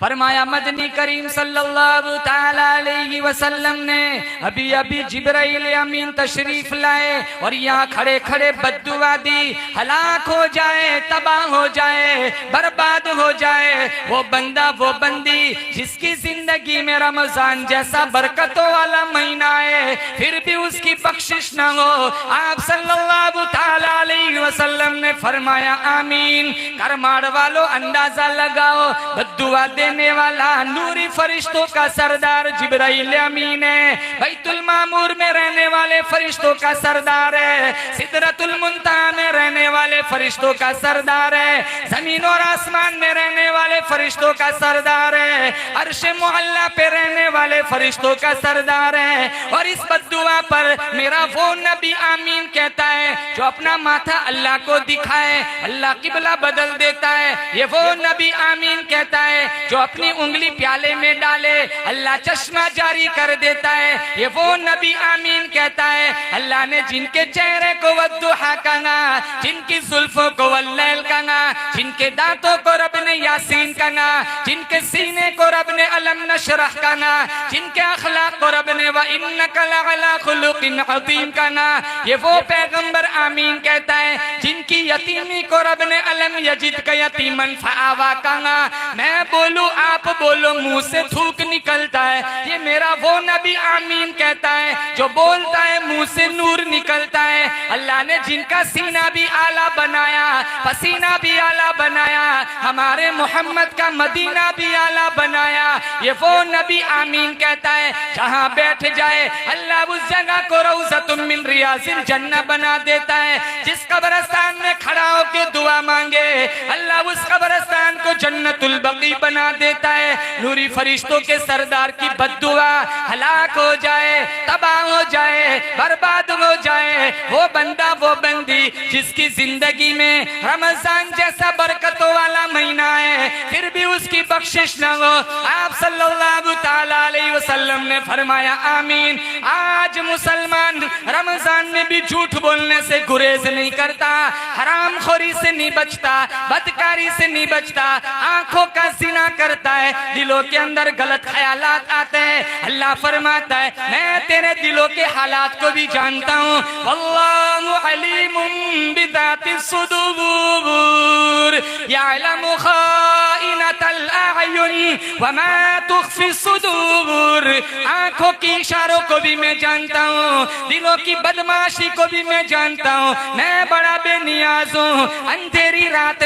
[SPEAKER 2] फरमाया मदनी करीम सल्लल्लाहु ताला अलैहि वसल्लम ने अभी अभी जिब्राइल अमीन तशरीफ लाए और यहाँ खड़े खड़े बद्दुआ दी, हलाक हो जाए, तबाह हो जाए, बर्बाद हो जाए वो बंदा वो बंदी जिसकी जिंदगी में रमजान जैसा बरकतों वाला महीना है, फिर भी उसकी बख्शिश न हो। आप सल्लल्लाहु ताला अलैहि वसल्लम ने फरमाया आमीन। करमाड़ वालों अंदाजा लगाओ, बद्दुआ देने वाला नूरी फरिश्तों का सरदार जिब्राइल अमीन है। बैतुल मामूर में रहने वाले फरिश्तों का सरदार है। सिदरतुल मुंतहा में रहने वाले फरिश्तों का सरदार है। जमीन और आसमान में रहने वाले फरिश्तों का सरदार है। अर्श मुअल्ला पे रहने वाले फरिश्तों का सरदार है। और इस बद्दुआ पर मेरा वो नबी आमीन कहता है जो अपना माथा अल्लाह को दिखाए, अल्लाह किबला बदल देता है। ये वो नबी आमीन कहता है जो अपनी उंगली प्याले में डाले, अल्लाह चश्मा जारी कर देता है। ये वो नबी आमीन कहता है अल्लाह ने जिनके चेहरे को वद्दुहा कहा, जिनकी जुल्फों को वल्लैल कहा, जिनके दांतों को रब ने यासीन कहा, जिनके सीने को रब ने अलम नशरह कहा, जिनके अखलाक को रब ने व इन्नका लअला खुलुकिन अज़ीम कहा, ये वो पैगंबर आमीन कहता है जिनकी यतीमी को रब ने अलम यजिद का यतीमन फआवा कहा। मैं बोलूं आप बोलो, मुंह से थूक निकलता है। ये मेरा वो नबी आमीन कहता है जो बोल बोलता है मुंह से नूर निकलता है। अल्लाह ने जिनका सीना भी आला बनाया, पसीना भी आला बनाया, हमारे मोहम्मद का मदीना भी आला बनाया, ये वो नबी आमीन कहता है। जहाँ बैठ जाए अल्लाह उस जगह को रौज़तुम मिन रियाज़िल जन्नह बना देता है। जिस कब्रिस्तान में खड़ा होकर दुआ मांगे अल्लाह उस कब्रिस्तान को जन्नतुल बकी बना देता है। नूरी फरिश्तों के सरदार की बद्दुआ हलाक हो जाए, तबाह हो जाए, बर्बाद हो जाए वो बंदा वो बंदी जिसकी जिंदगी में रमजान जैसा बरकतों वाला महीना है फिर भी उसकी बख्शिश न हो। आप सल्लल्लाहु ताला अलैहि वसल्लम ने फरमाया आमीन। आज मुसलमान रमजान में भी झूठ बोलने से गुरेज नहीं करता, हराम खोरी से नहीं बचता, बदकारी से नहीं बचता, आंखों का जिना करता है, दिलों के अंदर गलत ख्यालात आते हैं। अल्लाह फरमाता है मैं तेरे दिलों के हालात को भी जानता हूँ। वल्लाहु अलीमुम बिदातिस सुदूर यअलमु खाइनतल अयुन वमा तुख्फिस सुदूर। आंखों की इशारों को भी मैं जानता हूँ, दिलों की बदमाशी को भी मैं जानता हूँ। मैं बड़ा बेनियाज हूँ। अंधेरी रात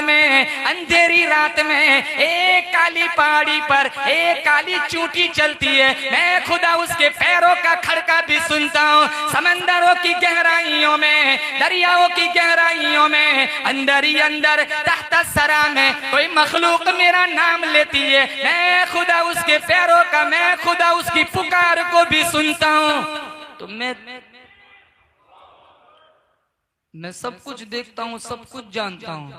[SPEAKER 2] में एक काली पहाड़ी पर एक काली चूंटी चलती है, मैं खुदा उसके पैरों का खड़का भी सुनता हूँ। समंदरों की गहराइयों में, दरियाओं की गहराइयों में, अंदर ही अंदर तहत सरा में कोई मखलूक मेरा नाम लेती है, मैं खुदा उसके पैरों का, मैं खुदा उसकी पुकार को भी सुनता हूँ। तो मैं सब कुछ देखता हूँ, सब कुछ जानता हूँ,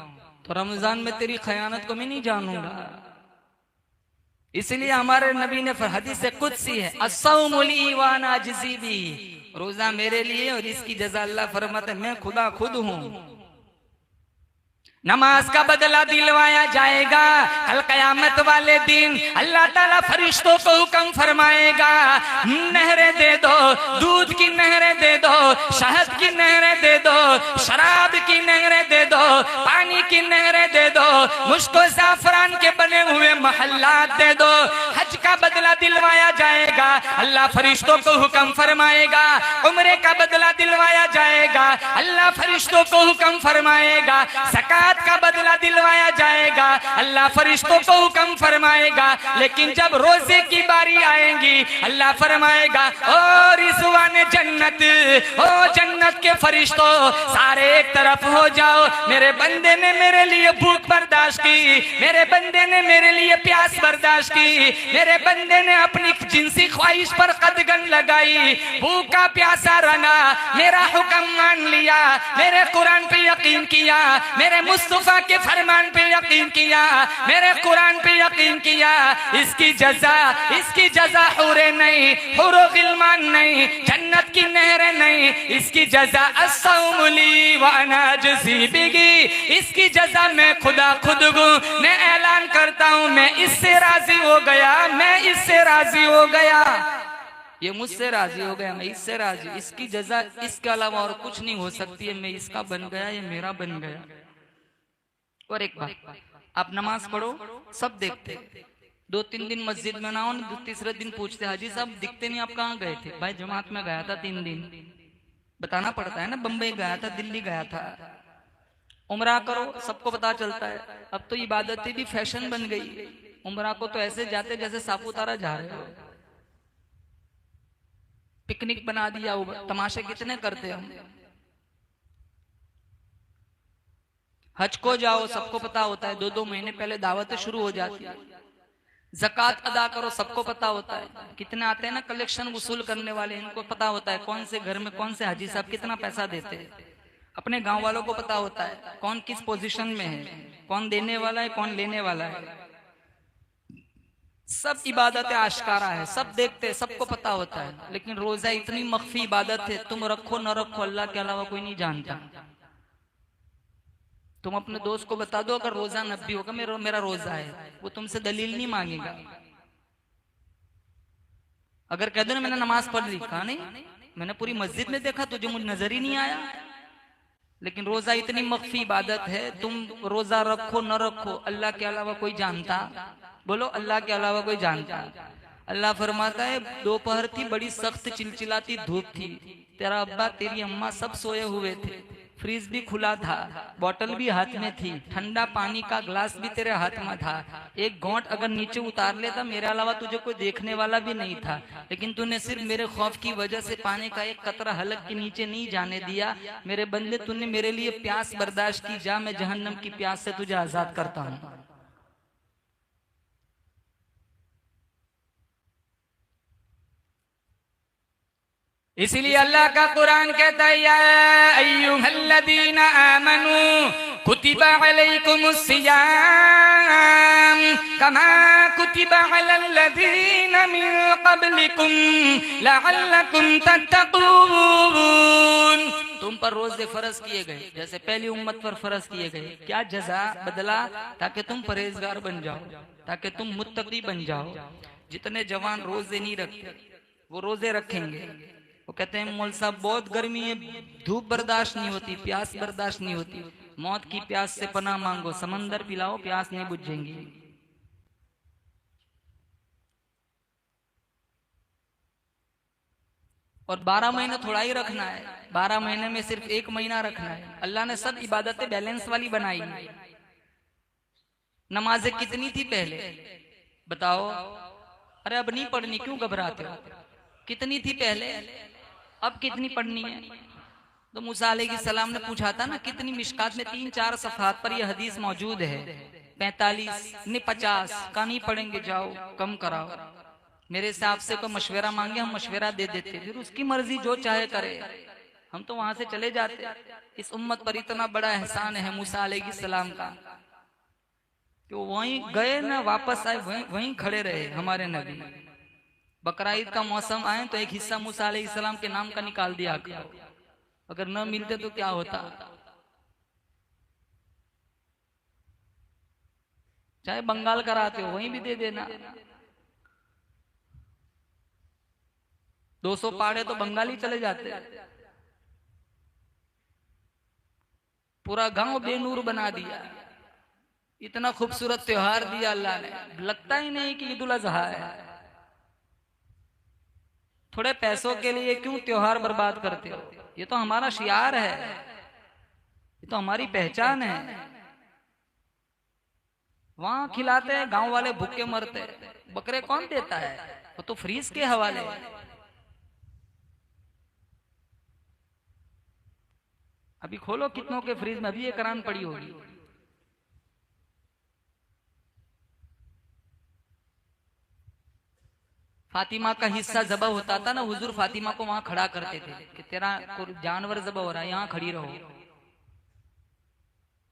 [SPEAKER 2] तो रमजान में तेरी खयानत को मैं नहीं जानूंगा। इसलिए हमारे नबी ने हदीस कुदसी है अस्सौमु ली व अना अजज़ी बिही, रोजा मेरे लिए और इसकी जज़ा अल्लाह फरमाता है मैं खुदा खुद हूँ। नमाज का बदला दिलवाया जाएगा कल कयामत वाले दिन। अल्लाह ताला फरिश्तों को हुक्म फरमाएगा नहरें दे दो, दूध की नहरें दे दो, शहद की नहरें दे दो, शराब की नहरें दे दो, पानी की नहरें दे दो, मुश्को ज़ाफ़रान के बने हुए महल्लात दे दो। हज का बदला दिलवाया जाएगा, अल्लाह फरिश्तों को हुक्म फरमाएगा। उम्रे का बदला दिलवाया जाएगा, अल्लाह फरिश्तों को हुक्म फरमाएगा। ज़कात का बदला दिलवाया जाएगा, अल्लाह फरिश्तों को हुक्म फरमाएगा। लेकिन जब रोजे की बारी आएगी अल्लाह फरमाएगा ओ रिज़वाने जन्नत, ओ जन्नत के फरिश्तों सारे एक तरफ हो जाओ। मेरे बंदे ने मेरे लिए भूख बर्दाश्त की, मेरे बंदे ने मेरे लिए प्यास बर्दाश्त की, मेरे बंदे ने अपनी जिनसी ख्वाहिश पर कदगन लगाई, भूखा प्यासा रहा, मेरा हुक्म मान लिया, मेरे कुरान पे यकीन किया, मेरे मुस्तफा के फरमान पे यकीन किया, मेरे कुरान पे यकीन किया। इसकी जजा हुरे नहीं, हुरो गिलमान नहीं, जन्नत की नहरें नहीं, इसकी जजा अस्सौमु ली व अना अजज़ी बिही, इसकी जजा मैं खुदा खुद हूँ। मैं ऐलान करता हूँ मैं इससे राजी हो गया, मैं इससे राजी हो गया, ये मुझसे राजी हो गया, मैं इससे राजी। इसकी जजा इसके अलावा और कुछ नहीं हो सकती है। मैं इसका बन गया, ये मेरा बन गया। और एक बात, आप नमाज पढ़ो सब देखते, 2-3 दिन मस्जिद में ना हो, तीसरे दिन पूछते हाजी साहब दिखते नहीं, आप कहाँ गए थे? भाई जमात में गया था 3 दिन, बताना पड़ता है ना, बम्बई गया था, दिल्ली गया था। उम्रा करो सबको पता चलता है। अब तो इबादतें भी फैशन बन गई। उम्रा को तो ऐसे जाते जैसे सापुतारा जा रहे हो, पिकनिक बना दिया। तमाशे कितने करते हम। हज को जाओ सबको पता होता है, 2-2 महीने पहले दावतें शुरू हो जाती है। ज़कात अदा करो सबको पता होता है। कितने आते हैं ना कलेक्शन वसूल करने वाले, इनको पता होता है कौन से घर में कौन से हाजी साहब कितना पैसा देते हैं। अपने गांव वालों को पता होता है कौन किस पोजीशन में है, कौन देने वाला है, कौन लेने वाला है। सब इबादतें आश्कारा है, सब देखते, सबको पता होता है। लेकिन रोजा इतनी मख्फी इबादत है, तुम रखो न रखो अल्लाह के अलावा कोई नहीं जानता। तुम अपने दोस्त को बता दो अगर रोजा नबी होगा मेरा रोजा है, वो तुमसे दलील नहीं मांगेगा। अगर कह दो ना मैंने नमाज पढ़ ली, कहा नहीं मैंने पूरी मस्जिद में देखा, तुझे मुझे नजर ही नहीं आया। लेकिन रोजा इतनी मख्फी इबादत है, तुम रोजा रखो न रखो अल्लाह के अलावा कोई जानता? बोलो अल्लाह के अलावा कोई जानता? अल्लाह फरमाता है दोपहर थी, बड़ी सख्त चिलचिलाती धूप थी, तेरा अब्बा तेरी अम्मा सब सोए हुए थे, फ्रिज भी खुला था, बोतल भी हाथ में थी, ठंडा पानी का ग्लास भी तेरे हाथ में था, एक घोंट अगर नीचे उतार लेता मेरे अलावा तुझे कोई देखने वाला भी नहीं था, लेकिन तूने सिर्फ मेरे खौफ की वजह से पानी का एक कतरा हलक के नीचे नहीं जाने दिया। मेरे बंदे तूने मेरे लिए प्यास बर्दाश्त की, जा मैं जहन्नम की प्यास से तुझे आजाद करता हूँ। इसीलिए अल्लाह का कुरान कहता है या अय्युहल्लज़ीना आमनू कुतिबा अलैकुमुस्सियाम कमा कुतिबा अलल्लज़ीना मिन क़ब्लिकुम लअल्लकुम तत्तक़ून। तुम पर रोजे फर्ज किए गए जैसे पहली उम्मत पर फर्ज किए गए। क्या जज़ा बदला? ताकि तुम परहेजगार बन जाओ, ताकि तुम मुत्तकी बन जाओ। जितने जवान रोजे नहीं रखते वो रोजे रखेंगे। वो कहते हैं मौल साहब बहुत गर्मी है, धूप बर्दाश्त नहीं होती, प्यास बर्दाश्त नहीं होती, मौत की प्यास से पनाह मांगो, समंदर पिलाओ, प्यास नहीं बुझेंगी। और 12 महीने थोड़ा ही रखना है, 12 महीने में सिर्फ 1 महीना रखना है। अल्लाह ने सब इबादतें बैलेंस वाली बनाई। नमाजें कितनी थी पहले बताओ? अरे अब नहीं पढ़नी, क्यों घबराते हो? कितनी थी पहले, अब कितनी पढ़नी है? तो मूसा अलैहिस्सलाम ने पूछा था ना, कितनी मिशकात में 3-4 सफ़हात पर यह हदीस मौजूद है। 45 नहीं 50 का नहीं पढ़ेंगे, जाओ कम कराओ। मेरे से आपसे कोई मशवरा मांगे, हम मशवरा दे देते, फिर उसकी मर्जी जो चाहे करे, हम तो वहां से चले जाते। इस उम्मत पर इतना बड़ा एहसान है मूसा अलैहिस्सलाम का कि वो वहीं गए ना वापस आए, वहीं खड़े रहे हमारे नबी। बकरा ईद का मौसम आए तो एक हिस्सा मूसा अलैहिस्सलाम के नाम का निकाल दिया करो, अगर न मिलते तो क्या होता? चाहे बंगाल कराते हो वहीं भी दे देना। 200 पाड़े तो बंगाली चले जाते। पूरा गांव बेनूर बना दिया। इतना खूबसूरत त्योहार दिया अल्लाह ने, लगता ही नहीं कि ईद उल अजहा है। थोड़े पैसों के लिए क्यों त्योहार बर्बाद करते हो? ये तो हमारा शियार है, ये तो हमारी पहचान है। वहां खिलाते हैं, गांव वाले भूखे मरते। बकरे कौन देता है? वो तो फ्रीज के हवाले। अभी खोलो कितनों के फ्रीज में अभी ये करान पड़ी होगी। फातिमा का हिस्सा जबा होता था ना, हुजूर फातिमा को वहां खड़ा करते थे कि तेरा जानवर जबा हो रहा है, यहां खड़ी रहो।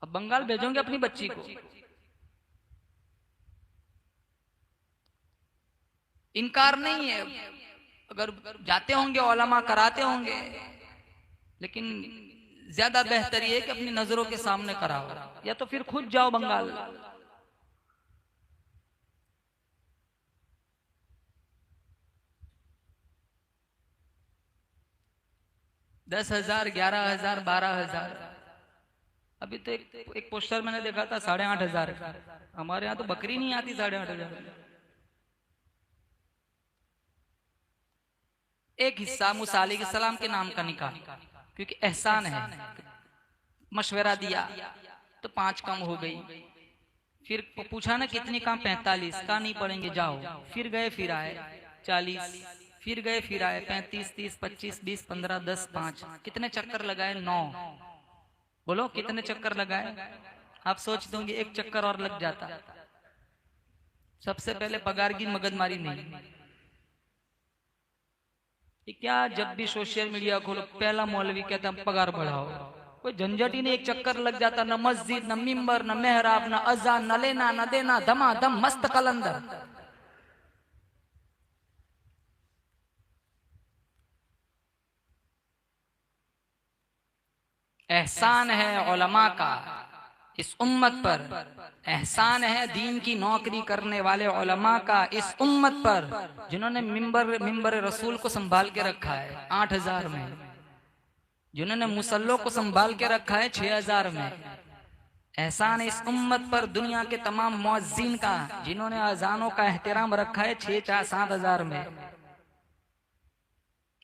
[SPEAKER 2] अब बंगाल भेजोगे अपनी बच्ची को? इनकार नहीं है, अगर जाते होंगे उलमा कराते होंगे, लेकिन ज्यादा बेहतर ये है कि अपनी नजरों के सामने कराओ, या तो फिर खुद जाओ बंगाल। दस 10,000, 11,000, 12,000। अभी तो एक पोस्टर मैंने देखा था 8,500 का। हमारे यहाँ तो बकरी नहीं आती 8,500। एक हिस्सा मूसा अलैहिस्सलाम के नाम का निकाल, क्योंकि एहसान है। मशवरा दिया तो 5 कम हो गई। फिर पूछा ना कितनी काम? 45 का नहीं पढ़ेंगे, जाओ। फिर गए फिर आए 40, फिर गए फिर आए 35, 30, 25, 20, 15, 10, 5। कितने चक्कर लगाए? 9। बोलो कितने चक्कर लगाए? आप सोच दोगे एक चक्कर और लग जाता। सबसे पहले पगार की मगजमारी नहीं। क्या जब भी सोशल मीडिया खोलो पहला मौलवी कहता है पगार बढ़ाओ। कोई झंझट ही नहीं, एक चक्कर लग जाता। न मस्जिद, न मिंबर, न मेहराब, न अजान, न लेना न देना, धमाधम मस्त कलंदर। एहसान है उलमा का इस उम्मत पर, एहसान है दीन की नौकरी करने वाले उलमा का इस उम्मत पर, जिन्होंने मिंबर रसूल को संभाल के रखा है 8,000 में, जिन्होंने मुसल्लों को संभाल के रखा है 6,000 में। एहसान इस उम्मत पर दुनिया के तमाम मुअज्जिन का, जिन्होंने अजानों का एहतराम रखा है 6-7 हजार में।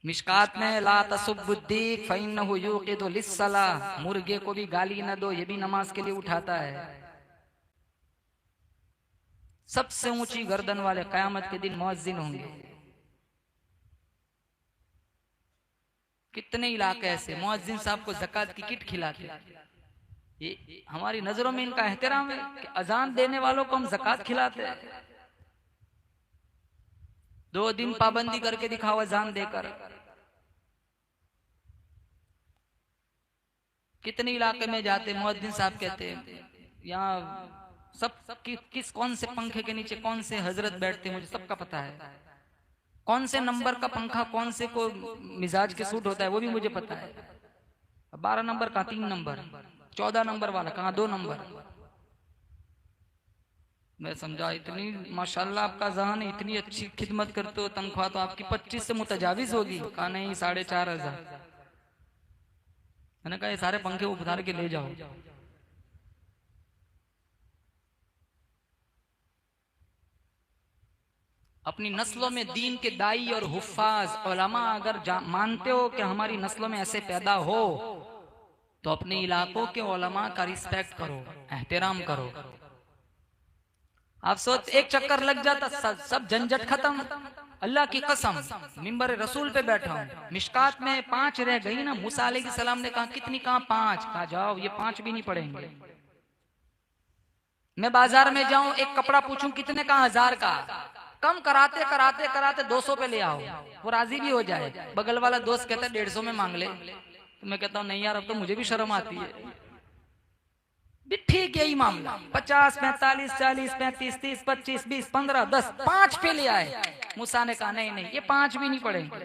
[SPEAKER 2] मिशकात में ला तसुब्बुद्दीक फइन्नहु युक़िदु लिस्सलाह, मुर्गे को भी गाली न दो, ये भी नमाज के लिए उठाता है। सबसे ऊंची गर्दन वाले कयामत के दिन मुअज्जिन होंगे। कितने इलाके ऐसे मुअज्जिन साहब को ज़कात की किट खिलाते। ये हमारी नजरों में इनका एहतराम है कि अजान देने वालों को हम ज़कात खिलाते हैं। 2 दिन पाबंदी करके दिखाओ अजान देकर। कितने इलाके में जाते मुअज्जिन साहब कहते हैं यहाँ सब किस कौन से पंखे के नीचे कौन से हजरत बैठते हैं मुझे सबका पता है। कौन से नंबर का पंखा कौन से को मिजाज के सूट होता है वो भी मुझे पता है। 12 नंबर का 3 नंबर, 14 नंबर वाला कहाँ 2 नंबर। मैं समझा इतनी माशाल्लाह आपका जहान है, इतनी अच्छी खिदमत करते हो, तनख्वाह तो आपकी 25 से मुतजाविज होगी। कहा नहीं 4,500। मैंने कहा ये सारे पंखे उतार के ले जाओ। अपनी नस्लों में दीन के दाई और हुफ्फाज उलमा अगर मानते हो कि हमारी नस्लों में ऐसे पैदा हो तो अपने इलाकों के उलमा का रिस्पेक्ट करो, एहतराम करो। आप सोच एक चक्कर लग जाता सब झंझट खत्म। अल्लाह की कसम मिंबर रसूल पे बैठा हूं, मिशकात में 5 रह गई ना। मूसा अलैहिस्सलाम ने कहा कितनी, कहा 5। कहा जाओ ये 5 भी नहीं पड़ेंगे। मैं बाजार में जाऊं एक कपड़ा पूछूं कितने का, 1000 का। कम कराते कराते कराते 200 पे ले आओ, वो राजी भी हो जाए। बगल वाला दोस्त कहता है 150 में मांग ले, तो मैं कहता हूँ नहीं यार अब तो मुझे भी शर्म आती है। ठीक यही मामला 50, 45, 40, 35, 30, 25, 20, 15, 10, 5 पे ले आए। मूसा ने कहा नहीं नहीं ये 5 भी नहीं पड़ेंगे।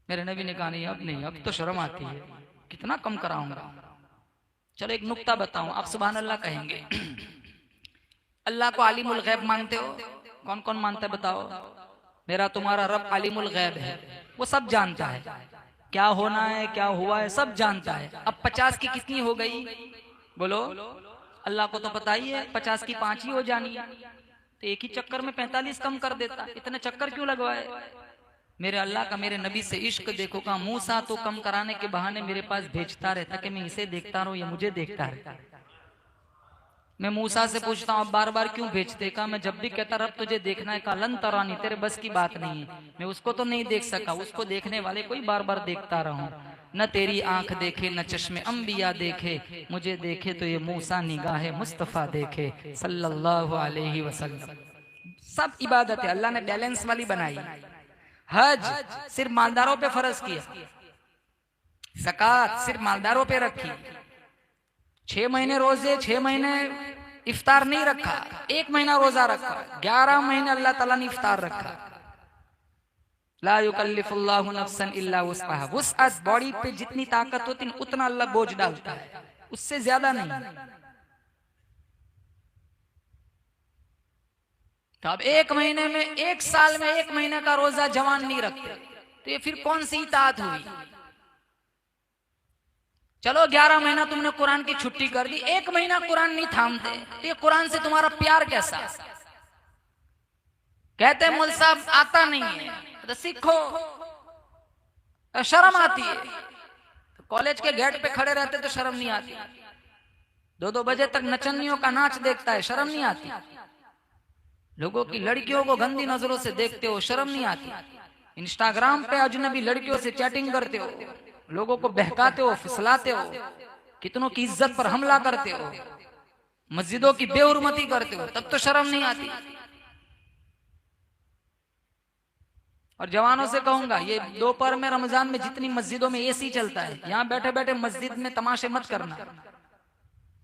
[SPEAKER 2] मेरे नबी ने कहा नहीं अब नहीं, अब तो शर्म आती है, कितना कम कराऊंगा। चलो एक नुक्ता बताऊं, आप सुभान अल्लाह कहेंगे। अल्लाह को आलिमुल गैब मानते हो? कौन कौन मानता है बताओ? मेरा तुम्हारा रब आलिमुल गैब है, वो सब जानता है, क्या होना है क्या हुआ है सब जानता है। अब 50 की कितनी हो गई बोलो? अल्लाह को तो पता ही है 50 की 5 ही हो जानी है, तो एक ही चक्कर में 45 कम कर देता। इतने चक्कर क्यों लगवाए? मेरे अल्लाह का मेरे नबी से इश्क देखो। का मूसा तो कम कराने के बहाने मेरे पास भेजता रहता कि मैं इसे देखता रहूं, ये मुझे देखता रहता। मैं मूसा से पूछता हूँ अब बार बार क्यों भेजते? का मैं जब भी कहता रब तुझे देखना है, का लन तरानी, तेरे बस की बात नहीं है, मैं उसको तो नहीं देख सका, उसको देखने वाले कोई बार बार देखता रहूं। न तेरी आंख देखे न चश्मे अंबिया देखे, मुझे देखे तो ये मूसा निगाह मुस्तफा देखे सल्लल्लाहु अलैहि वसल्लम। सब इबादत है अल्लाह ने बैलेंस वाली बनाई। हज सिर्फ मालदारों पे फर्ज किया, ज़कात सिर्फ मालदारों पे रखी, 6 महीने रोजे, 6 महीने इफ्तार नहीं रखा, 1 महीना रोजा रखा, 11 महीने अल्लाह ताला ने इफ्तार रखा। ला युकल्लिफुल्लाहु नफ्सन इल्ला वुस्अहा, वुस्अत बॉडी पे जितनी ताकत होती है उतना अल्लाह बोझ डालता है, उससे ज्यादा नहीं। तो अब 1 महीने में 1 साल में 1 महीने का रोजा जवान नहीं रखते तो ये फिर कौन सी इताअत हुई? चलो 11 महीना तुमने कुरान की छुट्टी कर दी, 1 महीना कुरान नहीं थामते तो ये कुरान से तुम्हारा प्यार कैसा? कहते हैं मौलवी साहब आता नहीं है तो सीखो, शर्म आती है। तो कॉलेज के गेट पे खड़े रहते तो शर्म नहीं आती, 2-2 बजे तक नचनियों का नाच देखता है, शर्म नहीं आती। लोगों की लड़कियों को गंदी नजरों से देखते हो, शर्म नहीं आती। इंस्टाग्राम पे अजनबी लड़कियों से चैटिंग करते हो, लोगों को बहकाते हो, फिसलाते हो, कितनों की इज्जत पर हमला करते हो, मस्जिदों की बेहुरमती करते हो, तब तो शर्म नहीं आती। और जवानों से कहूंगा ये दोपहर में रमजान में जितनी मस्जिदों में एसी चलता है, यहाँ बैठे बैठे मस्जिद में तमाशे मत करना।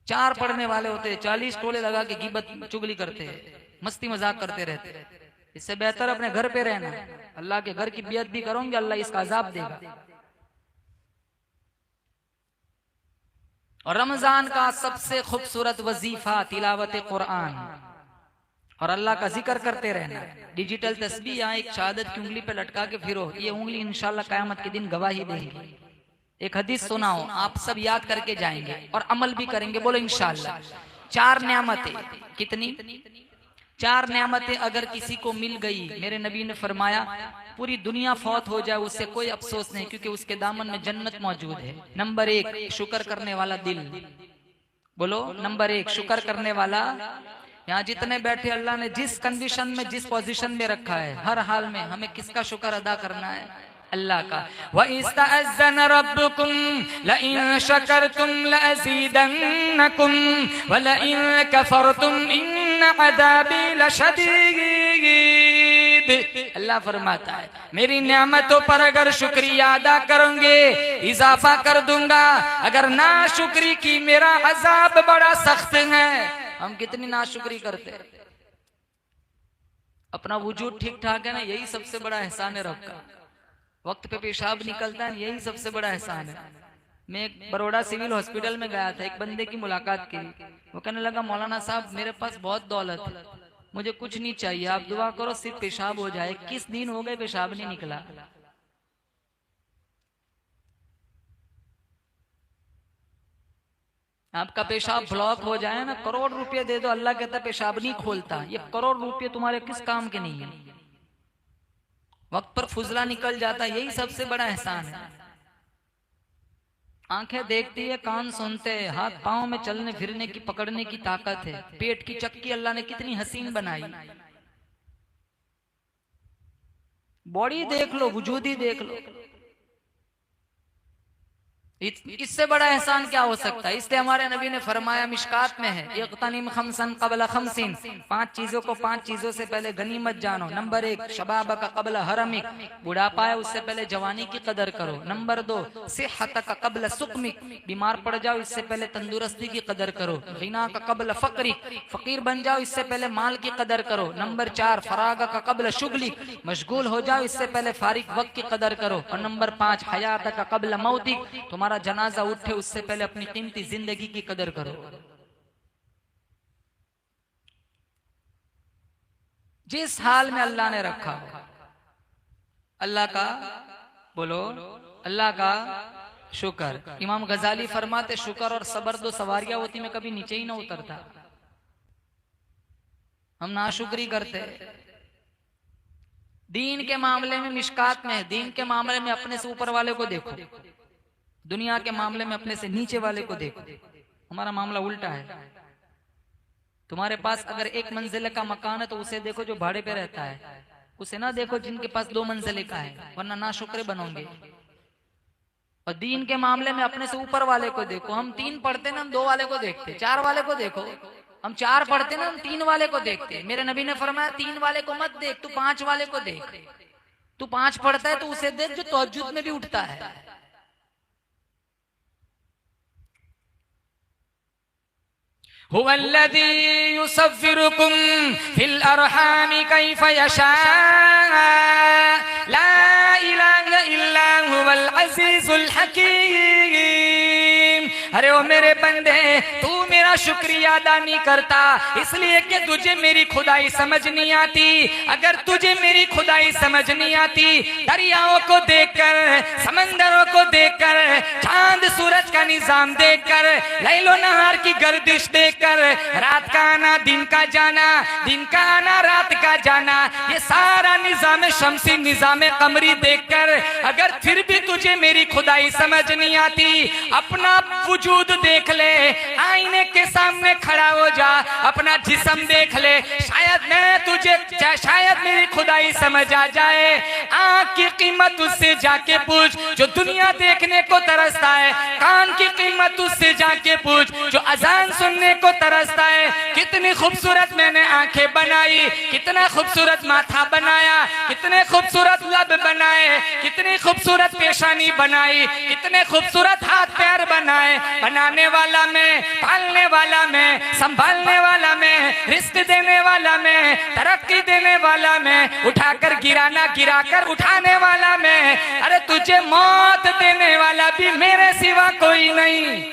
[SPEAKER 2] 4 पढ़ने वाले होते हैं, 40 टोले लगा के गिबत चुगली करते हैं, मस्ती मजाक करते रहते हैं। इससे बेहतर अपने घर पे रहना। अल्लाह के घर की बेइज्जती भी करोगे अल्लाह इसका अजाब देगा। और रमजान का सबसे खूबसूरत वजीफा तिलावत कुरान और अल्लाह का जिक्र करते रहना। डिजिटल तस्बीह यहाँ एक शहादत की उंगली पे लटका के फिरो, ये उंगली इंशाल्लाह क़यामत के दिन गवाही देगी। एक हदीस सुनाओ, आप सब याद करके जाएंगे और अमल भी करेंगे, बोलो इंशाअल्लाह। 4 नेमतें, कितनी? 4 नेमतें अगर किसी को मिल गई, मेरे नबी ने फरमाया पूरी दुनिया फौत हो जाए उससे कोई अफसोस नहीं, क्योंकि उसके दामन में जन्नत मौजूद है। नंबर 1 शुक्र करने वाला दिल, बोलो नंबर 1 शुक्र करने वाला। यहाँ जितने बैठे अल्लाह ने जिस कंडीशन में जिस पोजीशन में रखा है, हर हाल में हमें किसका शुक्र अदा करना है? अल्लाह का। व इस्तअज़्ज़न रब्बुकुम लइन शकरतुम लअज़ीदन्नकुम व लइन कफरतुम इन्न अज़ाबी लशदीद। अल्लाह फरमाता है मेरी नेमतों पर अगर शुक्रिया अदा करोगे इजाफा कर दूंगा, अगर ना शुक्री की मेरा अजाब बड़ा सख्त है। हम कितनी नाशुक्री करते हैं। अपना वजूद ठीक ठाक है ना, यही सबसे बड़ा एहसान है रब का। वक्त पे पेशाब निकलता है, यही सबसे बड़ा एहसान है। मैं एक बड़ौदा सिविल हॉस्पिटल में गया था, एक बंदे की मुलाकात की। वो कहने लगा मौलाना साहब मेरे पास बहुत दौलत है, मुझे कुछ नहीं चाहिए, आप दुआ करो सिर्फ पेशाब हो जाए। 21 दिन हो गए पेशाब नहीं निकला। आपका पेशाब ब्लॉक हो जाए ना, करोड़ रुपए दे दो, अल्लाह कहता है पेशाब नहीं खोलता। ये करोड़ रुपए तुम्हारे किस काम के नहीं है। वक्त पर फुजला निकल जाता है, यही सबसे बड़ा एहसान है। आंखें देखती है, कान सुनते हैं, हाथ पांव में चलने फिरने की पकड़ने की ताकत है। पेट की चक्की अल्लाह ने कितनी हसीन बनाई। बॉडी देख लो, वजूद ही देख लो, इससे बड़ा एहसान क्या हो सकता है। इसलिए हमारे नबी ने फरमाया, मिशकात में है, इक़्तनिम खमसन क़ब्ल खमसिन, 5 चीजों को 5 चीजों से पहले गनीमत जानो। नंबर 1 शबाबक क़ब्ल हरमिक, बुढ़ापा है उससे पहले जवानी की कदर करो। नंबर 2 सिहतक क़ब्ल सुक़मिक, बीमार पड़ जाओ इससे पहले तंदुरुस्ती की कदर करो। ग़िनाक क़ब्ल फ़क़रिक, फकीर बन जाओ इससे पहले माल की कदर करो। नंबर 4 फ़राग़क क़ब्ल शुग़लिक, मशगूल हो जाओ इससे पहले फारिग वक्त की कदर करो। और नंबर 5 हयातक क़ब्ल मौतिक, तुम्हारा जनाजा उठे उससे पहले अपनी कीमती जिंदगी की कदर करो। जिस हाल में अल्लाह ने रखा, अल्लाह का बोलो, अल्लाह का शुक्र। इमाम गजाली फरमाते शुक्र और सबर 2 सवारियां होती, में कभी नीचे ही ना उतरता। हम नाशुक्री करते। दीन के मामले में मिशकात में है, दीन के मामले में अपने से ऊपर वाले को देखो, दुनिया के मामले में अपने से नीचे वाले को देखो। हमारा मामला उल्टा है। तुम्हारे पास अगर 1 मंजिले का मकान है तो उसे देखो जो भाड़े पे रहता है, उसे ना देखो जिनके पास 2 मंजिले का है, वरना नाशुक्र बनोगे। और दीन के मामले में अपने से ऊपर वाले को देखो। हम 3 पढ़ते ना, हम 2 वाले को देखते। 4 वाले को देखो, हम 4 पढ़ते ना, हम 3 वाले को देखते। मेरे नबी ने फरमाया 3 वाले को मत देख, तू 5 वाले को देख। तू 5 पढ़ता है तो उसे देख जो तहज्जुद में भी उठता है। हुवल्लज़ी युसव्विरुकुम फिल अरहामि कैफ़ यशा ला इलाहा इल्ला हुवल अज़ीज़ुल हकीम। अरे ओ मेरे बंदे, तू मेरा शुक्रिया अदा नहीं करता इसलिए कि तुझे मेरी खुदाई समझ नहीं आती। अगर तुझे मेरी खुदाई समझ नहीं आती, दरियाओं को देखकर, समंदरों को देखकर, चांद सूरज का निजाम देखकर, लैलो नहार की गर्दिश देखकर, रात का आना दिन का जाना, दिन का आना रात का जाना, ये सारा निजाम शमसी निजाम कमरी देखकर अगर फिर भी तुझे मेरी खुदाई समझ नहीं आती, अपना वजूद देख ले, आईने के सामने खड़ा हो जा, अपना जिस्म देख ले, शायद मैं तुझे, शायद मेरी खुदाई समझ आ जाए। आंख की कीमत उससे जाके पूछ जो दुनिया देखने को तरसता है, कान की कीमत उससे जाके पूछ जो अजान सुनने को तरसता है। कितनी खूबसूरत मैंने आंखें बनाई, कितना खूबसूरत माथा बनाया, कितने खूबसूरत लब बनाए, कितनी खूबसूरत पेशानी बनाई, कितने खूबसूरत हाथ पैर बनाए। बनाने वाला मैं, पालने वाला मैं, संभालने वाला मैं, रिस्क देने वाला मैं, तरक्की देने वाला मैं, उठाकर गिराना गिराकर उठाने वाला मैं। अरे तुझे मौत देने वाला भी मेरे सिवा कोई नहीं।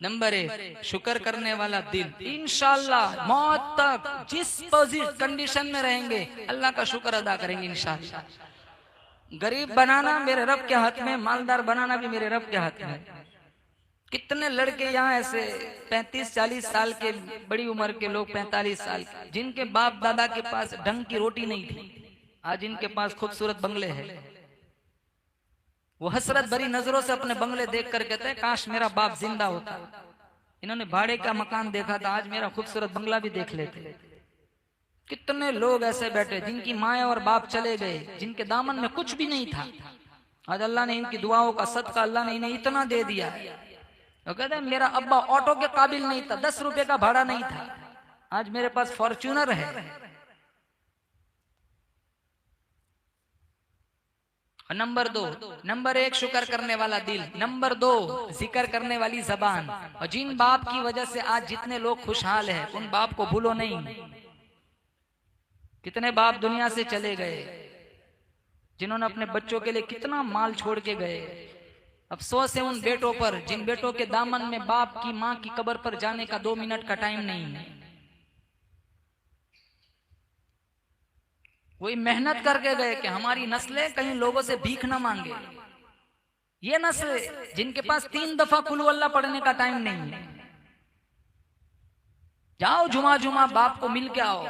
[SPEAKER 2] नंबर 1 शुक्र करने वाला दिल। इंशाअल्लाह मौत तक जिस कंडीशन में रहेंगे अल्लाह का शुक्र अदा करेंगे इंशाअल्लाह। गरीब बनाना मेरे रब के हाथ में, मालदार बनाना भी मेरे रब के हाथ में। कितने लड़के यहाँ ऐसे 35-40 साल के, बड़ी उम्र के लोग 45 साल के, जिनके बाप दादा के पास ढंग की रोटी नहीं थी, आज इनके पास खूबसूरत बंगले हैं। वो हसरत भरी नजरों से अपने बंगले देख कर कहते हैं काश मेरा बाप जिंदा होता। इन्होंने भाड़े का मकान देखा था, आज मेरा खूबसूरत बंगला भी देख लेते। कितने लोग ऐसे बैठे जिनकी माँ और बाप चले गए, जिनके दामन में कुछ भी नहीं था, आज अल्लाह ने इनकी दुआओं का सदका अल्लाह ने इन्हें इतना दे दिया। तो कहते हैं मेरा अब्बा ऑटो के काबिल नहीं था, 10 रुपए का भाड़ा नहीं था, आज मेरे पास फॉर्च्यूनर है। नंबर 2, नंबर 1 शुक्र करने वाला दिल, नंबर 2 जिक्र करने वाली जबान। और जिन बाप की वजह से आज जितने लोग खुशहाल हैं, उन बाप को भूलो नहीं। कितने बाप दुनिया से चले गए जिन्होंने अपने बच्चों के लिए कितना माल छोड़ के गए। अफसोस है उन बेटों पर जिन बेटों के दामन में बाप की माँ की कब्र पर जाने का 2 मिनट का टाइम नहीं है। वही मेहनत करके गए कि हमारी नस्लें कहीं लोगों से भीख न मांगे। ये नस्ल जिनके पास 3 दफा कुल अल्लाह पढ़ने का टाइम नहीं है। जाओ जुमा जुमा बाप को मिल के आओ,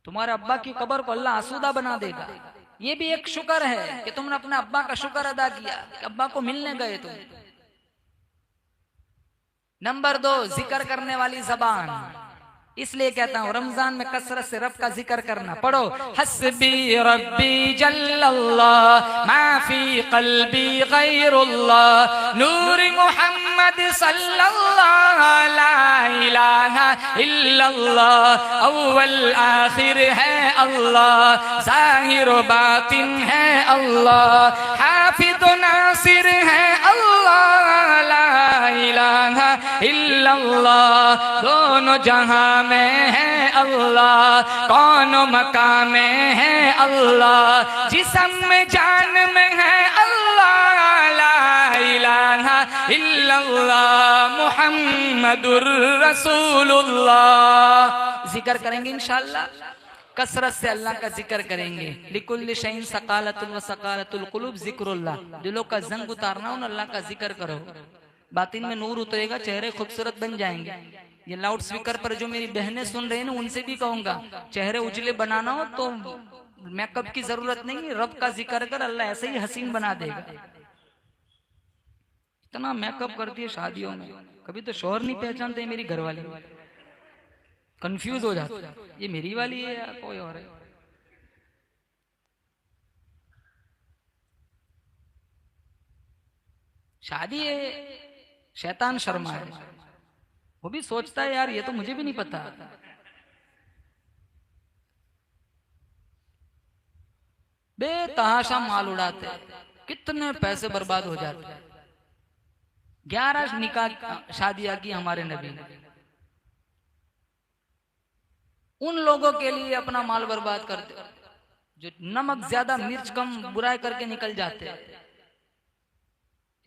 [SPEAKER 2] तुम्हारे अब्बा की कब्र को अल्लाह आसूदा बना देगा। ये भी एक शुक्र है कि तुमने अपने अब्बा का शुक्र अदा किया, अब्बा को मिलने गए तुम। नंबर 2 जिक्र करने वाली जबान। इसलिए कहता हूं रमजान में कसरत से रब का जिक्र करना। पढ़ो हस्बी रब्बी जल्लल्लाह मा फी क़ल्बी गैरुल्लाह नूर मोहम्मद सल्लल्लाहु ला इलाहा इल्लल्लाह अव्वल आखिर है अल्लाह ज़ाहिर बातिन है अल्लाह हाफिज़ नासिर है अल्लाह ला इलाहा इल्लल्लाह दोनों जहां में है अल्लाह कौन मकाम में है अल्लाह जिस्म में जान में है अल्लाह ला इलाहा इल्लल्लाह मुहम्मदुर रसूलुल्लाह। जिक्र करेंगे इंशाअल्लाह, कसरत से अल्लाह का जिक्र करेंगे। लिकुल्लि शैइन सकालतुन व सकालतुल कुलूब जिक्रुल्लाह। दिलों का जंग उतारना हो, अल्लाह का जिक्र करो, बातिन में नूर उतरेगा, चेहरे खूबसूरत बन जाएंगे। ये लाउड स्पीकर पर जो मेरी बहनें सुन रहे हैं ना, उनसे भी कहूंगा चेहरे उजले बनाना हो तो मेकअप की जरूरत नहीं, रब का जिक्र कर, अल्लाह ऐसे ही हसीन बना देगा। इतना मेकअप करती है शादियों में, कभी तो शौहर नहीं पहचानते मेरी घरवाली, कंफ्यूज हो जाते ये मेरी वाली है या कोई और है। शादी है, शैतान शर्मा है, वो भी सोचता है यार ये तो मुझे भी नहीं पता। बेतहाशा माल उड़ाते, कितने पैसे बर्बाद हो जाते। 11 निकाह शादियां की हमारे नबी ने। उन लोगों के लिए अपना माल बर्बाद करते जो नमक ज्यादा मिर्च कम बुराई करके निकल जाते।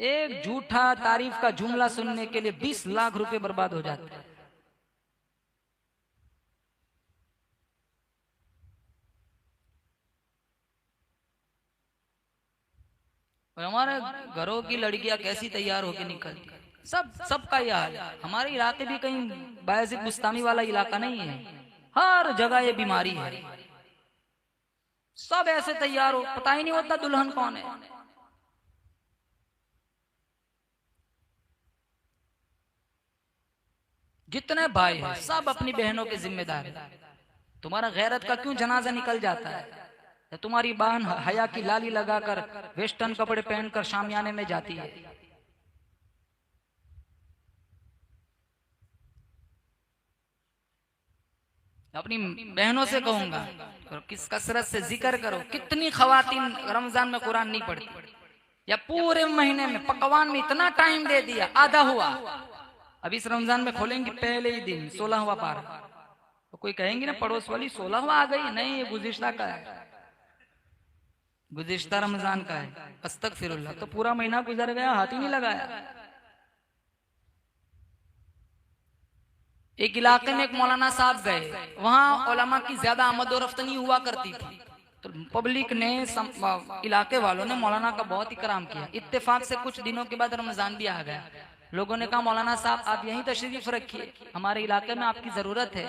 [SPEAKER 2] एक झूठा तारीफ का जुमला सुनने के लिए 20 लाख रुपए बर्बाद हो जाते हैं। और हमारे घरों की लड़कियां कैसी तैयार होकर निकलती, सबका यह हाल। हमारे इलाके भी कहीं बायज़िद बुस्तामी वाला इलाका नहीं है, हर जगह ये बीमारी है। सब ऐसे तैयार हो, पता ही नहीं होता दुल्हन कौन है। जितने भाई हैं सब अपनी बहनों के जिम्मेदार हैं। तुम्हारा गैरत का क्यों जनाजा निकल जाता है? या तुम्हारी बहन हया की लाली लगाकर वेस्टर्न कपड़े पहनकर शामियाने में जाती है। अपनी बहनों से कहूंगा किस कसरत से जिक्र करो। कितनी खवातीन रमजान में कुरान नहीं पढ़ती, या पूरे महीने में पकवान में इतना टाइम दे दिया, आधा हुआ। अब इस रमजान में खोलेंगे पहले ही दिन 16वां पारा, तो कोई कहेंगे ना पड़ोस वाली 16वां आ गई, नहीं ये गुज़िश्ता का है, गुज़िश्ता रमजान का है। अस्तगफिरुल्लाह, तो पूरा महीना गुजर गया, हाथ ही नहीं लगाया। एक इलाके में एक मौलाना साहब गए, वहां उलमा की ज्यादा आमद और रफ्त नहीं हुआ करती थी। तो पब्लिक ने इलाके वालों ने मौलाना का बहुत इकराम किया। इत्तेफाक से कुछ दिनों के बाद रमजान भी आ गया। लोगों ने कहा मौलाना साहब आप यहीं तशरीफ रखिए, हमारे इलाके में आपकी जरूरत है।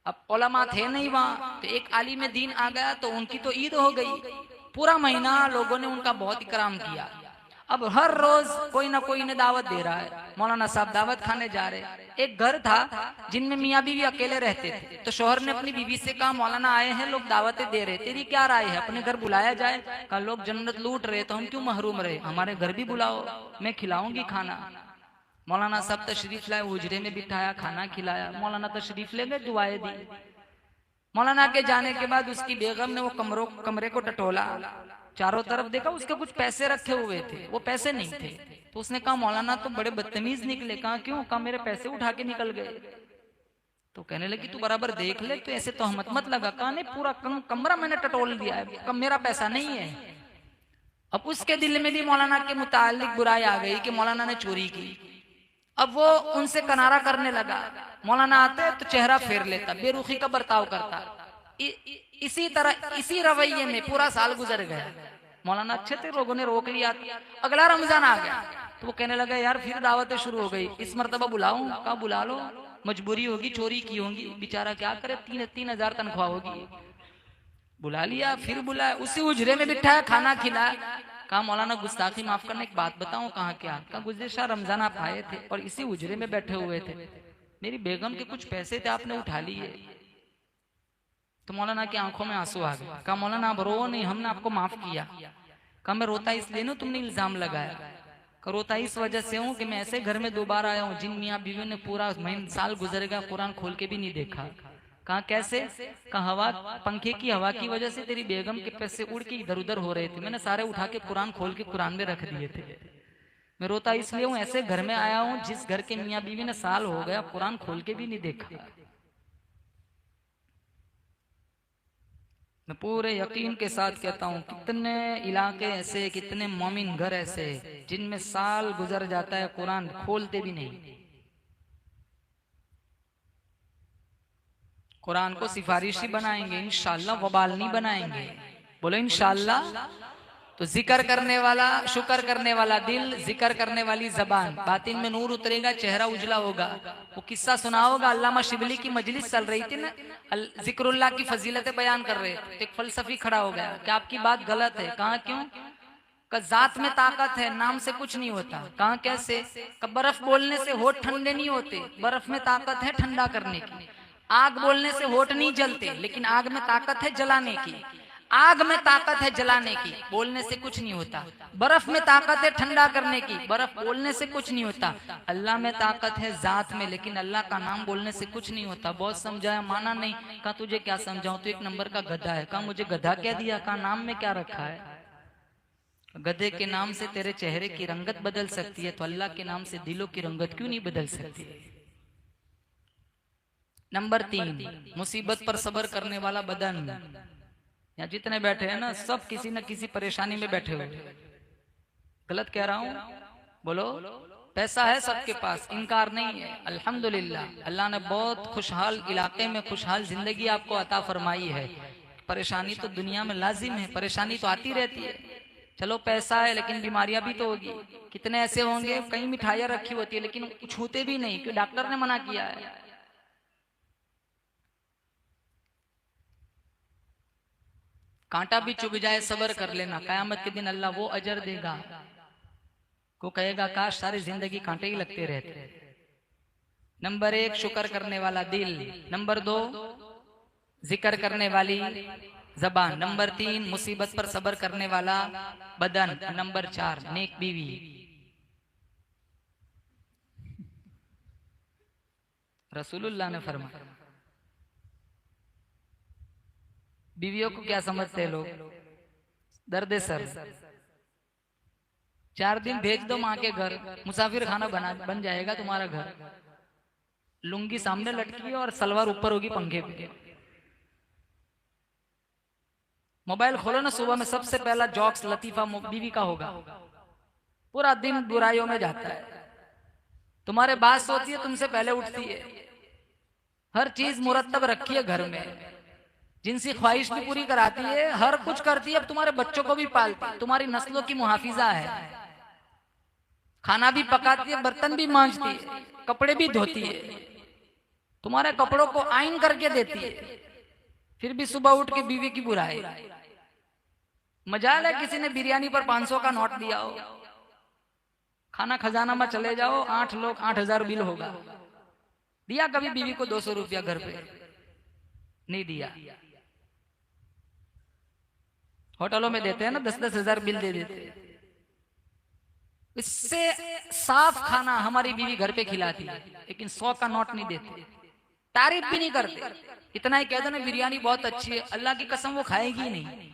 [SPEAKER 2] अब उलमा थे नहीं वहाँ, तो एक आलिम दीन आ गया तो उनकी तो ईद हो गई। पूरा महीना लोगों ने उनका बहुत इकराम किया। अब हर रोज कोई ना कोई इन्हें दावत दे रहा है, मौलाना साहब दावत खाने जा रहे। एक घर था जिनमें मियाँ बीवी अकेले रहते थे, तो शोहर ने अपनी बीवी से कहा मौलाना आए हैं, लोग दावतें दे रहे, तेरी क्या राय है, अपने घर बुलाया जाए? कहा लोग जन्नत लूट रहे तो हम क्यों महरूम रहे, हमारे घर भी बुलाओ, मैं खिलाऊंगी खाना। मौलाना साहब तशरीफ लाए, हुजरे में बिठाया, खाना खिलाया। मौलाना तशरीफ ले गए, दुआएं दी। मौलाना के जाने के बाद उसकी बेगम ने वो कमरे को टटोला, चारों तरफ देखा, उसके कुछ पैसे रखे हुए थे, वो पैसे नहीं थे। तो उसने कहा मौलाना तो बड़े बदतमीज निकले। कहा क्यों? कहा मेरे पैसे उठा के निकल गए। तो कहने लगी तू बराबर देख ले, तो ऐसे तो तोहमत मत लगा। कहा नहीं, पूरा कमरा मैंने टटोल दिया है, कब मेरा पैसा नहीं है। अब उसके दिल में भी मौलाना के मुतालिक बुराई आ गई कि मौलाना ने चोरी की। अब वो उनसे किनारा करने लगा। मौलाना आते तो चेहरा फेर लेता, बेरुखी का बर्ताव करता। इसी तरह इसी रवैये में पूरा साल गुजर गया। मौलाना अच्छे थे, लोगों ने रोक लिया। अगला रमजान आ गया तो वो कहने लगा यार फिर दावतें शुरू हो गई, इस मर्तबा बुलाऊं? कहा बुला लो, मजबूरी होगी, चोरी की होगी, बेचारा क्या करे, 3,000 तनख्वाह होगी। बुला लिया, फिर बुलाया, उसी उजरे में बिठाया, खाना खिलाया। कहा मौलाना गुस्ताखी माफ करना, एक बात बताऊं? कहाँ क्या? कहा गुज़िश्ता रमजान आप आए थे और इसी उजरे में बैठे हुए थे, मेरी बेगम के कुछ पैसे थे, आपने उठा लिए। तो मौलाना की आंखों में आंसू आ गए। कहा मौलाना आप रो नहीं, हमने आपको माफ किया। कहा मैं रोता इसलिए ना, तुमने इल्जाम लगाया। कहा रोता इस वजह से हूँ कि मैं ऐसे घर में दोबारा आया हूँ जिन मियाँ बीवी ने पूरा साल गुजर गया, कुरान खोल के भी नहीं देखा। कहा कैसे? कहा हवा, पंखे की हवा की वजह से तेरी बेगम के पैसे उड़ के इधर उधर हो रहे थे, मैंने सारे उठा के कुरान खोल के कुरान में रख दिए थे। मैं रोता इसलिए हूँ, ऐसे घर में आया हूँ जिस घर के मियाँ बीवी ने साल हो गया कुरान खोल के भी नहीं देखा। मैं पूरे यकीन के साथ कहता हूँ कितने इलाके ऐसे, कितने मोमिन घर ऐसे जिनमें साल गुजर जाता है कुरान खोलते भी नहीं। कुरान को सिफारिशी बनाएंगे इंशाअल्लाह, वबाल नहीं बनाएंगे। बोलो इंशाअल्लाह। तो जिक्र करने वाला, शुक्र करने वाला दिल, जिक्र करने वाली जबान, बातिन में नूर उतरेगा, चेहरा उजला होगा। वो किस्सा सुना होगा, अल्लामा शिबली की मजलिस चल रही थी ना, जिक्रुल्लाह की फजीलतें बयान कर रहे थे। एक फलसफी खड़ा हो गया कि आपकी बात गलत है। कहा क्यों? का जात में ताकत है, नाम से कुछ नहीं होता। कहा कैसे? का बर्फ बोलने से होठ ठंडे नहीं होते, बर्फ में ताकत है ठंडा करने की। आग बोलने से होठ नहीं जलते, लेकिन आग में ताकत है जलाने की। आग में ताकत है जलाने की, बोलने से कुछ नहीं होता। बर्फ में ताकत है ठंडा करने की, बर्फ बोलने से कुछ नहीं होता। अल्लाह में ताकत है जात में, लेकिन अल्लाह का नाम बोलने से कुछ नहीं होता। बहुत समझाया, माना नहीं। कहा तुझे क्या समझाऊं, तो एक नंबर का गधा है। कहा मुझे गधा क्या दिया? कहा नाम में क्या रखा है? गधे के नाम से तेरे चेहरे की रंगत बदल सकती है, तो अल्लाह के नाम से दिलों की रंगत क्यों नहीं बदल सकती? नंबर 3, मुसीबत पर सब्र करने वाला बदन। यहाँ जितने बैठे हैं ना, सब किसी न किसी परेशानी में बैठे हुए। गलत कह रहा हूँ? बोलो। पैसा है सबके पास, इनकार नहीं है, अल्हम्दुलिल्लाह। अल्लाह ने बहुत खुशहाल इलाके में खुशहाल जिंदगी आपको अता फरमाई है। परेशानी तो दुनिया में लाजिम है, परेशानी तो आती रहती है। चलो पैसा है, लेकिन बीमारियां भी तो होगी। कितने ऐसे होंगे, कई मिठाइयां रखी होती है लेकिन छूते भी नहीं, क्योंकि डॉक्टर ने मना किया है। कांटा भी चुभ जाए सब्र कर लेना, कयामत के दिन अल्लाह वो अजर देगा। को कहेगा काश सारी जिंदगी कांटे ही लगते रहते। नंबर 1, शुक्र करने वाला दिल। नंबर 2, जिक्र करने वाली जबान। नंबर 3, मुसीबत पर सब्र करने वाला बदन। नंबर 4, नेक बीवी। रसूलुल्लाह ने फरमाया। बीवियों को क्या समझते हैं लोग? दर्द सर। 4 दिन भेज दो माँ के घर, मुसाफिर खाना बन जाएगा तुम्हारा घर। लुंगी सामने लटकी है और सलवार ऊपर होगी पंखे पे। मोबाइल खोलो ना, सुबह में सबसे पहला जॉक्स लतीफा बीवी का होगा। पूरा दिन बुराइयों में जाता है। तुम्हारे बात सोती है, तुमसे पहले उठती है। हर चीज मुरत्तब रखी है घर में। जिनसी ख्वाहिश भी पूरी कराती है, हर कुछ करती है, अब तुम्हारे बच्चों को भी पालती है, तुम्हारी नस्लों की मुहाफिजा है, खाना भी पकाती है, बर्तन भी मांजती है, कपड़े भी धोती है, तुम्हारे कपड़ों को आयन करके देती है, फिर भी सुबह उठ के बीवी की बुराई। मजाल है किसी ने बिरयानी पर 500 का नोट दिया हो, खाना खजाना में चले जाओ, 8 लोग 8000 बिल होगा। दिया कभी बीवी को 200 रुपया घर पे? नहीं दिया। होटलों में देते हैं ना, 10-10 हजार बिल दे देते हैं। इससे साफ खाना हमारी बीवी घर पे खिलाती है, लेकिन 100 का नोट नहीं देते, तारीफ भी नहीं करते। इतना ही कहते ना बिरयानी बहुत अच्छी है, अल्लाह की कसम वो खाएगी नहीं।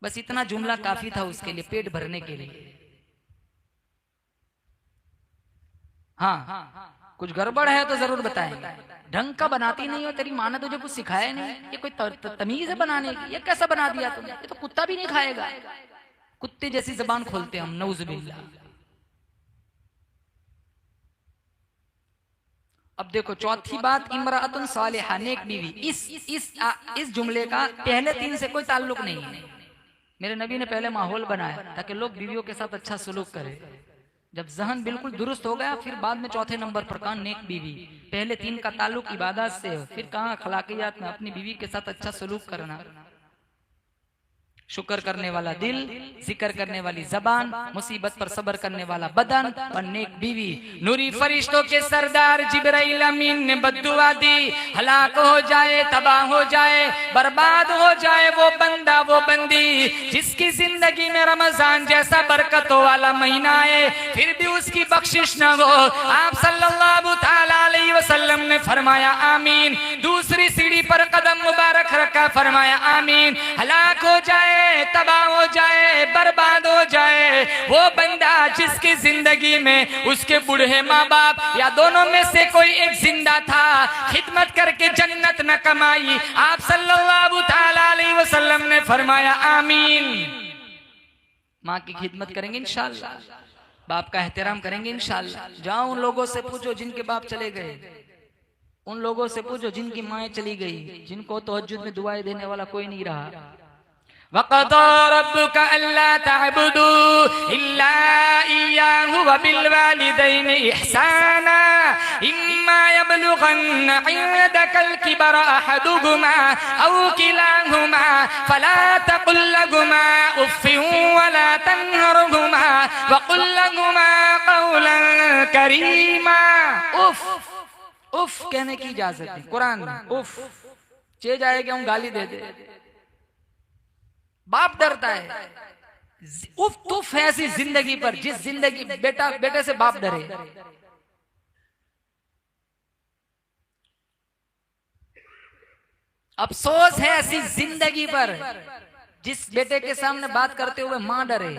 [SPEAKER 2] बस इतना जुमला काफी था उसके लिए, पेट भरने के लिए। हाँ, कुछ गड़बड़ है तो जरूर बताएंगे। ढंग का बनाती नहीं हो, तेरी माँ ने तुझे कुछ सिखाया नहीं, ये कोई तमीज है बनाने की? ये कैसा बना दिया तुमने? ये तो कुत्ता भी नहीं खाएगा। कुत्ते जैसी जबान खोलते हम, नऊजुबिल्लाह। अब देखो चौथी बात, इमराअतुन सालिहा, नेक बीवी। इस जुमले का पहले 3 से कोई ताल्लुक नहीं है। मेरे नबी ने पहले माहौल बनाया ताकि लोग बीवियों के साथ अच्छा सलूक करें। जब जहन बिल्कुल दुरुस्त हो गया, फिर बाद में चौथे नंबर पर कहा नेक बीवी। पहले 3 का ताल्लुक इबादत से, फिर कहा अखलाकियात में, अपनी बीवी के साथ अच्छा सलूक करना। शुक्र करने वाला दिल, जिक्र करने वाली जबान, मुसीबत पर सब्र करने वाला बदन और नेक बीवी। नूरी फरिश्तों के सरदार जिब्राइल अमीन ने बद्दुआ दी, हलाक हो जाए, तबाह हो जाए, बर्बाद हो जाए वो बंदा, वो बंदी जिसकी जिंदगी में रमजान जैसा बरकतों वाला महीना आए, फिर भी उसकी बख्शिश न हो। आप सल्लल्लाहु तआला अलैहि वसल्लम ने फरमाया आमीन। दूसरी सीढ़ी पर कदम मुबारक रखा, फरमाया आमीन। हलाक हो जाए, तबाह हो जाए, बर्बाद हो जाए वो बंदा जिसकी जिंदगी में उसके बूढ़े माँ बाप या दोनों में से कोई एक जिंदा था, खिदमत करके जन्नत न कमाई। आप सल्लल्लाहु तआला अलैहि वसल्लम ने फरमाया आमीन। माँ की खिदमत करेंगे इंशाअल्लाह, बाप का एहतराम करेंगे इंशाअल्लाह। जाओ उन लोगों से पूछो जिनके बाप चले गए, उन लोगों से पूछो जिनकी माएँ चली गई, जिनको तहज्जुद में दुआएं देने वाला कोई नहीं रहा। वक़ज़ा रब्बुका अल्ला तअबुदू इल्ला इय्याहु व बिल वालिदैनि इहसाना इम्मा यबलुगन्ना इंदकल किबरा अहदुहुमा औ किलाहुमा फला तक़ुल लहुमा उफ़्फ़िन वला तन्हरहुमा वक़ुल लहुमा क़ौलन करीमा। उफ कहने की इजाजत है कुरान में। उफ चे जाए कि हम गाली दे दे, बाप डरता है। उफ तुफ है ऐसी जिंदगी पर जिस जिंदगी बेटे से बाप डरे। अफसोस है ऐसी जिंदगी पर जिस बेटे के सामने बात करते हुए मां डरे।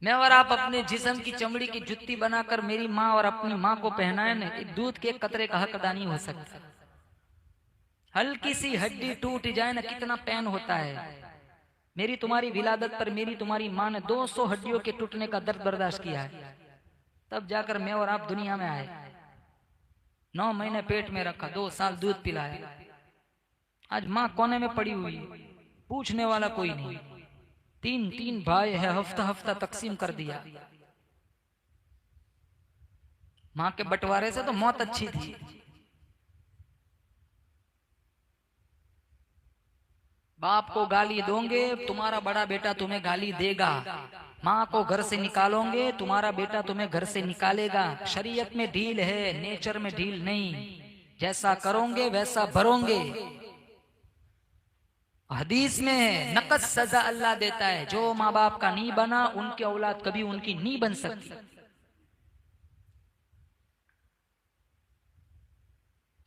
[SPEAKER 2] मैं और आप अपने जिस्म की चमड़ी की जुत्ती बनाकर मेरी माँ और अपनी माँ को पहनाए ना, दूध के एक कतरे का हक अदा नहीं हो सकता। हल्की सी हड्डी टूट जाए ना, कितना पैन होता है। मेरी तुम्हारी विलादत पर मेरी तुम्हारी माँ ने 200 हड्डियों के टूटने का दर्द बर्दाश्त किया है, तब जाकर मैं और आप दुनिया में आए। 9 महीने पेट में रखा, 2 साल दूध पिलाया। आज माँ कोने में पड़ी हुई, पूछने वाला कोई नहीं। 3 भाई है, हफ्ता हफ्ता तकसीम कर दिया। माँ के बंटवारे से तो मौत अच्छी थी। बाप को गाली दोगे, तुम्हारा बड़ा बेटा तुम्हें गाली देगा। माँ को घर से निकालोगे, तुम्हारा बेटा तुम्हें घर से निकालेगा। शरीयत में ढील है, नेचर में ढील नहीं। जैसा करोगे वैसा भरोगे। हदीस में है नकद सजा अल्लाह देता है। जो माँ बाप का नहीं बना, उनकी औलाद कभी उनकी नहीं बन सकती।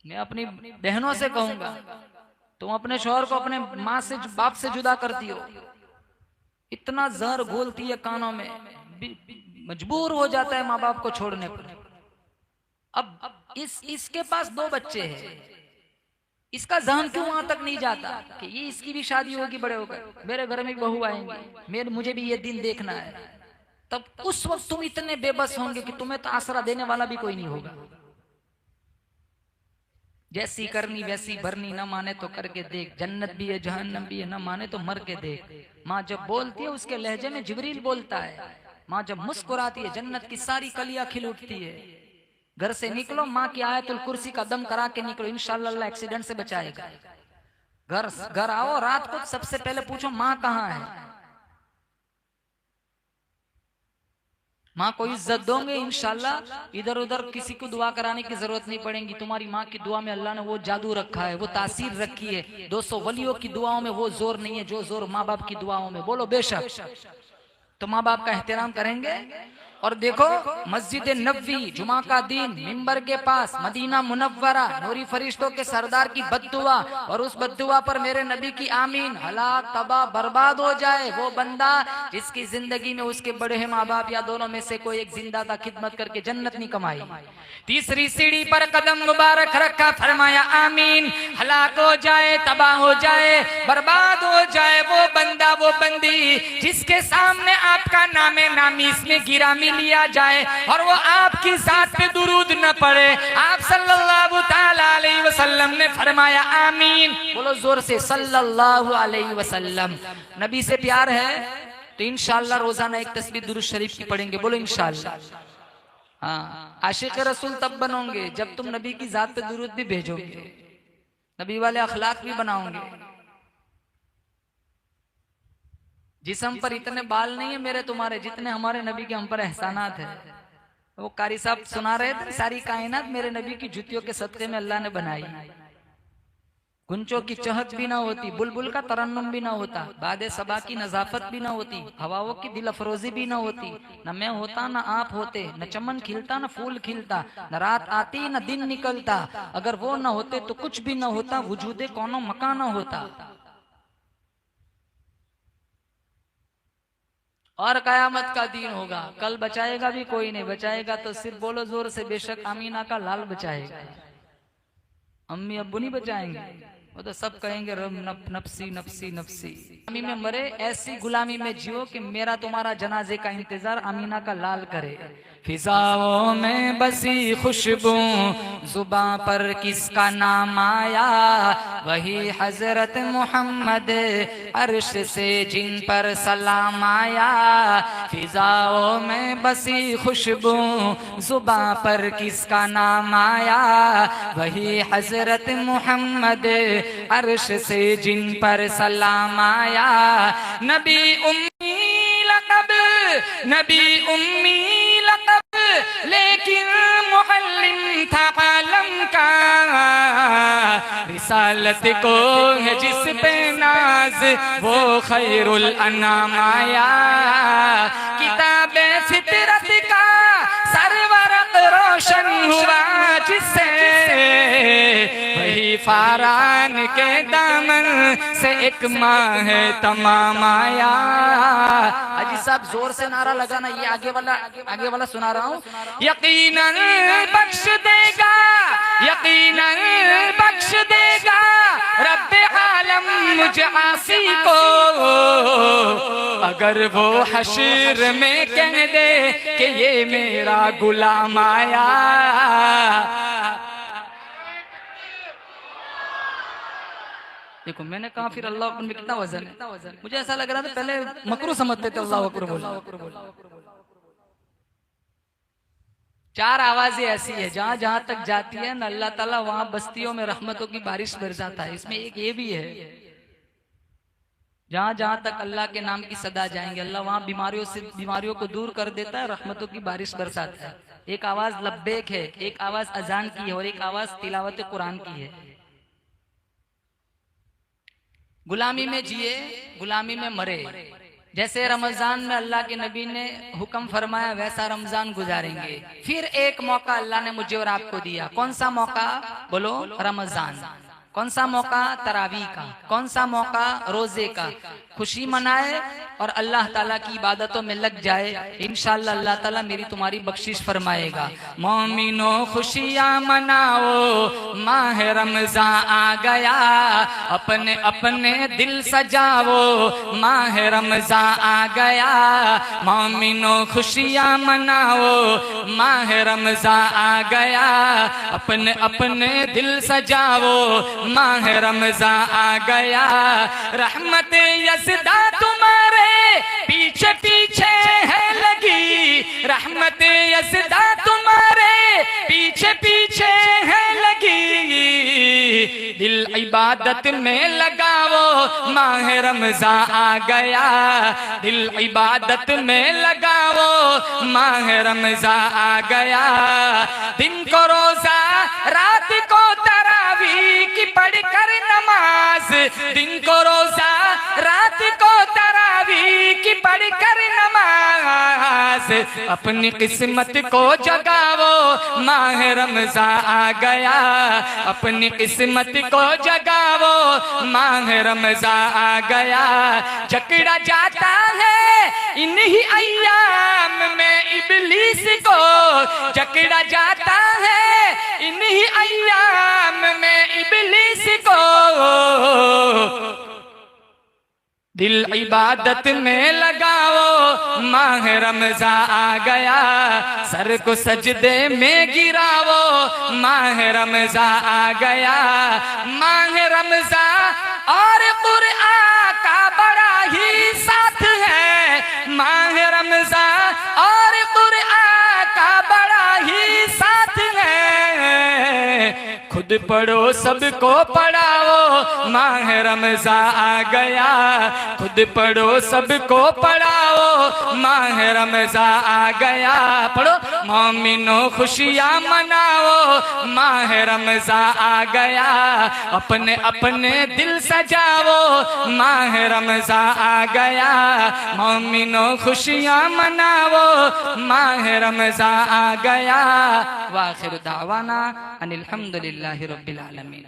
[SPEAKER 2] मैं अपनी बहनों से कहूंगा, तुम अपने शौहर को अपने माँ से बाप से जुदा करती हो, इतना जहर घोलती है कानों में, मजबूर हो जाता है माँ बाप को छोड़ने पर। अब इसके पास 2 बच्चे हैं, इसका जहन क्यों वहां तक नहीं जाता कि ये इसकी भी शादी होगी, बड़े होकर मेरे घर में भी बहू आएंगी, मुझे भी ये दिन देखना है। तब उस वक्त तुम इतने बेबस होंगे कि तुम्हें तो आसरा देने वाला भी कोई नहीं होगा। जैसी करनी वैसी भरनी, न माने तो करके देख, जन्नत भी है जहन्नम भी है, न माने तो मर के देख। माँ जब बोलती है उसके लहजे में जिब्रील बोलता है। माँ जब मुस्कुराती है जन्नत की सारी कलियां खिल उठती है। घर से निकलो माँ की आयतुल कुर्सी का दम करा के निकलो, इंशाअल्लाह अल्लाह एक्सीडेंट से बचाएगा। घर आओ, रात को सबसे पहले पूछो माँ कहाँ है। माँ को इज्जत दोगे इंशाल्लाह, इधर उधर किसी को दुआ कराने की जरूरत नहीं पड़ेगी। तुम्हारी माँ की दुआ में अल्लाह ने वो जादू रखा है, वो तासीर रखी है। 200 वलियों की दुआओं में वो जोर नहीं है जो जोर माँ बाप की दुआओं में। बोलो बेशक। तो माँ बाप का एहतराम करेंगे। और देखो मस्जिद नबवी, जुमा का दिन, मिंबर के पास, मदीना मुनव्वरा, नूरी फरिश्तों के सरदार की बद्दुआ, और उस बद्दुआ पर मेरे नबी की आमीन। हलाक तबाह बर्बाद हो जाए वो बंदा जिसकी जिंदगी में उसके बड़े माँ बाप या दोनों में से कोई एक जिंदा था, खिदमत करके जन्नत नहीं कमाई। तीसरी सीढ़ी पर कदम मुबारक रखा, फरमाया आमीन। हलाक हो जाए, तबाह हो जाए, बर्बाद हो जाए वो बंदा वो बंदी जिसके सामने आपका नामे नामी इसमें गिरामी लिया जाए और वो आपकी जात पे दुरूद न पड़े। आप सल्लल्लाहु ताला अलैहि वसल्लम ने फरमाया आमीन। बोलो जोर से, सल्लल्लाहु अलैहि वसल्लम। नबी से प्यार है तो इंशाअल्लाह रोजाना एक तस्बीह दुरूद शरीफ की पढ़ेंगे। बोलो इंशाअल्लाह। हाँ, आशिक रसूल तब बनोगे जब तुम नबी की जात पे दुरूद भी भेजोगे, नबी वाले अखलाक भी बनाओगे। जिस्म पर इतने बाल नहीं है मेरे तुम्हारे जितने हमारे नबी के हम पर एहसानात है। वो कारी साहब सुना रहे थे, सारी कायनात मेरे नबी की जुतियों के सदके में अल्लाह ने बनाई। गुंचों की चहक भी ना होती, बुलबुल का तरन्नुम भी ना होता, बादे सबा की नजाफत भी ना होती, हवाओं की दिल अफरोजी भी ना होती, न मैं होता न आप होते, न चमन खिलता न फूल खिलता, न रात आती न दिन निकलता। अगर वो न होते तो कुछ भी ना होता, वजूदे कौनो मकान न होता। और कयामत का दिन होगा, कल बचाएगा भी कोई नहीं, बचाएगा तो सिर्फ बोलो जोर से बेशक आमीना का लाल बचाएगा, अम्मी अब्बू नहीं बचाएंगे। वो तो सब कहेंगे रब नफसी नफसी नफसी। गुलामी में मरे ऐसी गुलामी में जियो कि मेरा तुम्हारा जनाजे का इंतजार अमीना का लाल करे। फिजाओं में बसी खुशबू, जुबां पर किसका नाम आया, वही हजरत मोहम्मद अर्श से जिन पर सलाम आया। फिजाओं में बसी खुशबू, जुबां पर किसका नाम आया, वही हजरत मोहम्मद अर्श से जिन पर सलाम आया। नबी उम्मी लक़ब, नबी उम्मी लक़ब, लेकिन मुअल्लिम था आलम का। रिसालत को है जिस पे नाज, वो खैरुल अनाम आया। किताबे फितरत का सरवरक रोशन हुआ जिससे, वही फारान के दामन से एक माह है तमाम आया। अजी साहब जोर से नारा लगाना, ये आगे वाला सुना रहा हूँ। यकीनन बख्श देगा, यकीनन बख्श देगा रब्बे आलम मुझ आसी को, अगर वो हश्र में कह दे कि ये मेरा गुलाम आया। देखो मैंने कहा फिर अल्लाह अकबर में कितना वजन है। मुझे ऐसा लग रहा था पहले मकरू समझते थे अल्लाह अकबर बोला। चार आवाजें ऐसी है जहां जहां तक जाती है न अल्लाह ताला वहां बस्तियों में रहमतों की बारिश बरसाता है। इसमें एक ये भी है, जहां जहां तक अल्लाह के नाम की सदा जाएंगे अल्लाह वहां बीमारियों को दूर कर देता है, रहमतों की बारिश बरसाता है। एक आवाज लब्बैक है, एक आवाज अजान की है और एक आवाज तिलावत कुरान की है। गुलामी में जिए, गुलामी में मरे। जैसे रमजान में अल्लाह के नबी ने हुक्म फरमाया वैसा रमजान गुजारेंगे। फिर एक मौका अल्लाह ने मुझे और आपको दिया। कौन सा मौका? बोलो रमजान। कौन सा मौका? तरावी का। कौन सा मौका? रोजे का। खुशी मनाए और अल्लाह ताला की इबादतों में लग जाए, इंशाअल्लाह अल्लाह ताला मेरी तुम्हारी बख्शिश फरमाएगा। मोमिनो खुशियाँ मनाओ, माह रमजान आ गया, अपने अपने दिल सजाओ, माह रमजान आ गया। मोमिनो खुशियाँ मनाओ, माह रमजान आ गया, अपने अपने दिल सजाओ, माह रमजान आ गया। रहमत यज़दा तुम्हारे पीछे पीछे है लगी, रहमत यज़दा तुम्हारे पीछे पीछे है लगी। दिल इबादत में लगाओ, माह रमजान आ गया, दिल इबादत में लगाओ, माह रमजान आ गया। दिन को रोजा, रात को तरावी की पढ़कर नमाज, दिन को रोजा, रात को तरावी की पढ़कर नमाज, अपनी किस्मत को जगाओ, माह रमजान आ गया, अपनी किस्मत को जगाओ, माह रमजान आ गया। जकड़ा जाता है इन्हीं अय्याम में इब्लीस को, जकड़ा जाता है इन्हीं अय्याम में इब्लीस को। दिल इबादत में लगाओ, माह रमजान आ गया, सर को सजदे में गिराओ, माह रमजान आ गया। माह रमजान और कुरआन का बड़ा ही साथ है, माह रमजान और कुरआन का बड़ा ही साथ है। खुद पढ़ो सबको पढ़ाओ, माह रमजान आ गया, खुद पढ़ो सबको पढ़ाओ, माह रमजान आ गया। पढ़ो, मोमिनो खुशियाँ मनाओ, माह रमजान आ गया, अपने अपने दिल सजाओ, माह रमजान आ गया। मोमिनो खुशियाँ मनाओ, माह रमजान आ गया। वाखिर दावाना अनिल हम्दुलिल्लाहि रब्बिल आलमीन।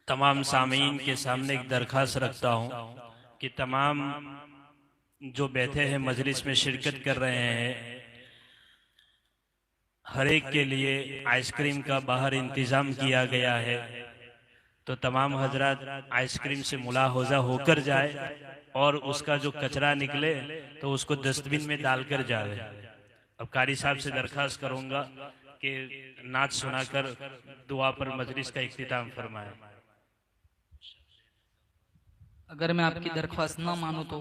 [SPEAKER 3] तमाम सामीन के सामने एक दरख्वास्त रखता हूँ कि तमाम जो बैठे हैं मजलिस में शिरकत कर रहे हैं, हर एक के लिए आइसक्रीम का बाहर इंतज़ाम किया गया है, तो तमाम हजरात आइसक्रीम से मुलाहजा होकर जाए और उसका जो कचरा निकले तो उसको डस्टबिन में डालकर जाए। अब कारी साहब से दरख्वास्त करूँगा कि नाच सुनाकर दुआ पर मजलिस का इख्तिताम फरमाए।
[SPEAKER 2] अगर मैं आपकी दरख्वास्त ना मानूं तो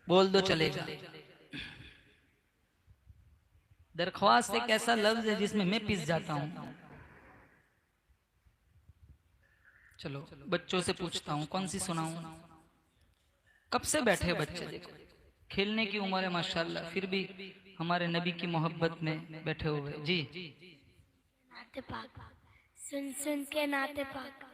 [SPEAKER 2] बोल दो, चलेगा। दरख्वास्त एक ऐसा लफ्ज है जिसमें मैं पिस जाता हूं। चलो बच्चों से पूछता हूं, कौन सी सुनाऊं? कब से बैठे बच्चे, देखो खेलने की उम्र है माशाल्लाह, फिर भी हमारे नबी की मोहब्बत में बैठे हुए। जी,
[SPEAKER 4] नाते पाक, सुन सुन के नाते पाक,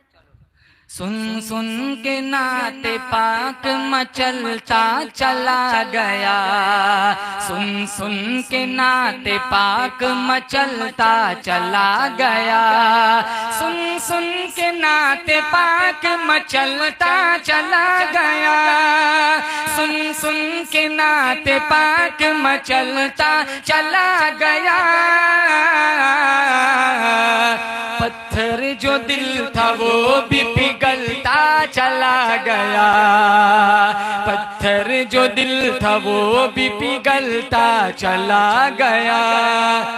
[SPEAKER 2] सुन सुन के नाते पाक मचलता चला गया, सुन सुन के नाते पाक मचलता चला गया, सुन सुन के नाते पाक मचलता चला गया, सुन सुन के नाते पाक मचलता चला गया। पत्थर जो दिल था वो भी पिघलता चला गया, पत्थर जो दिल था वो भी पिघलता चला गया।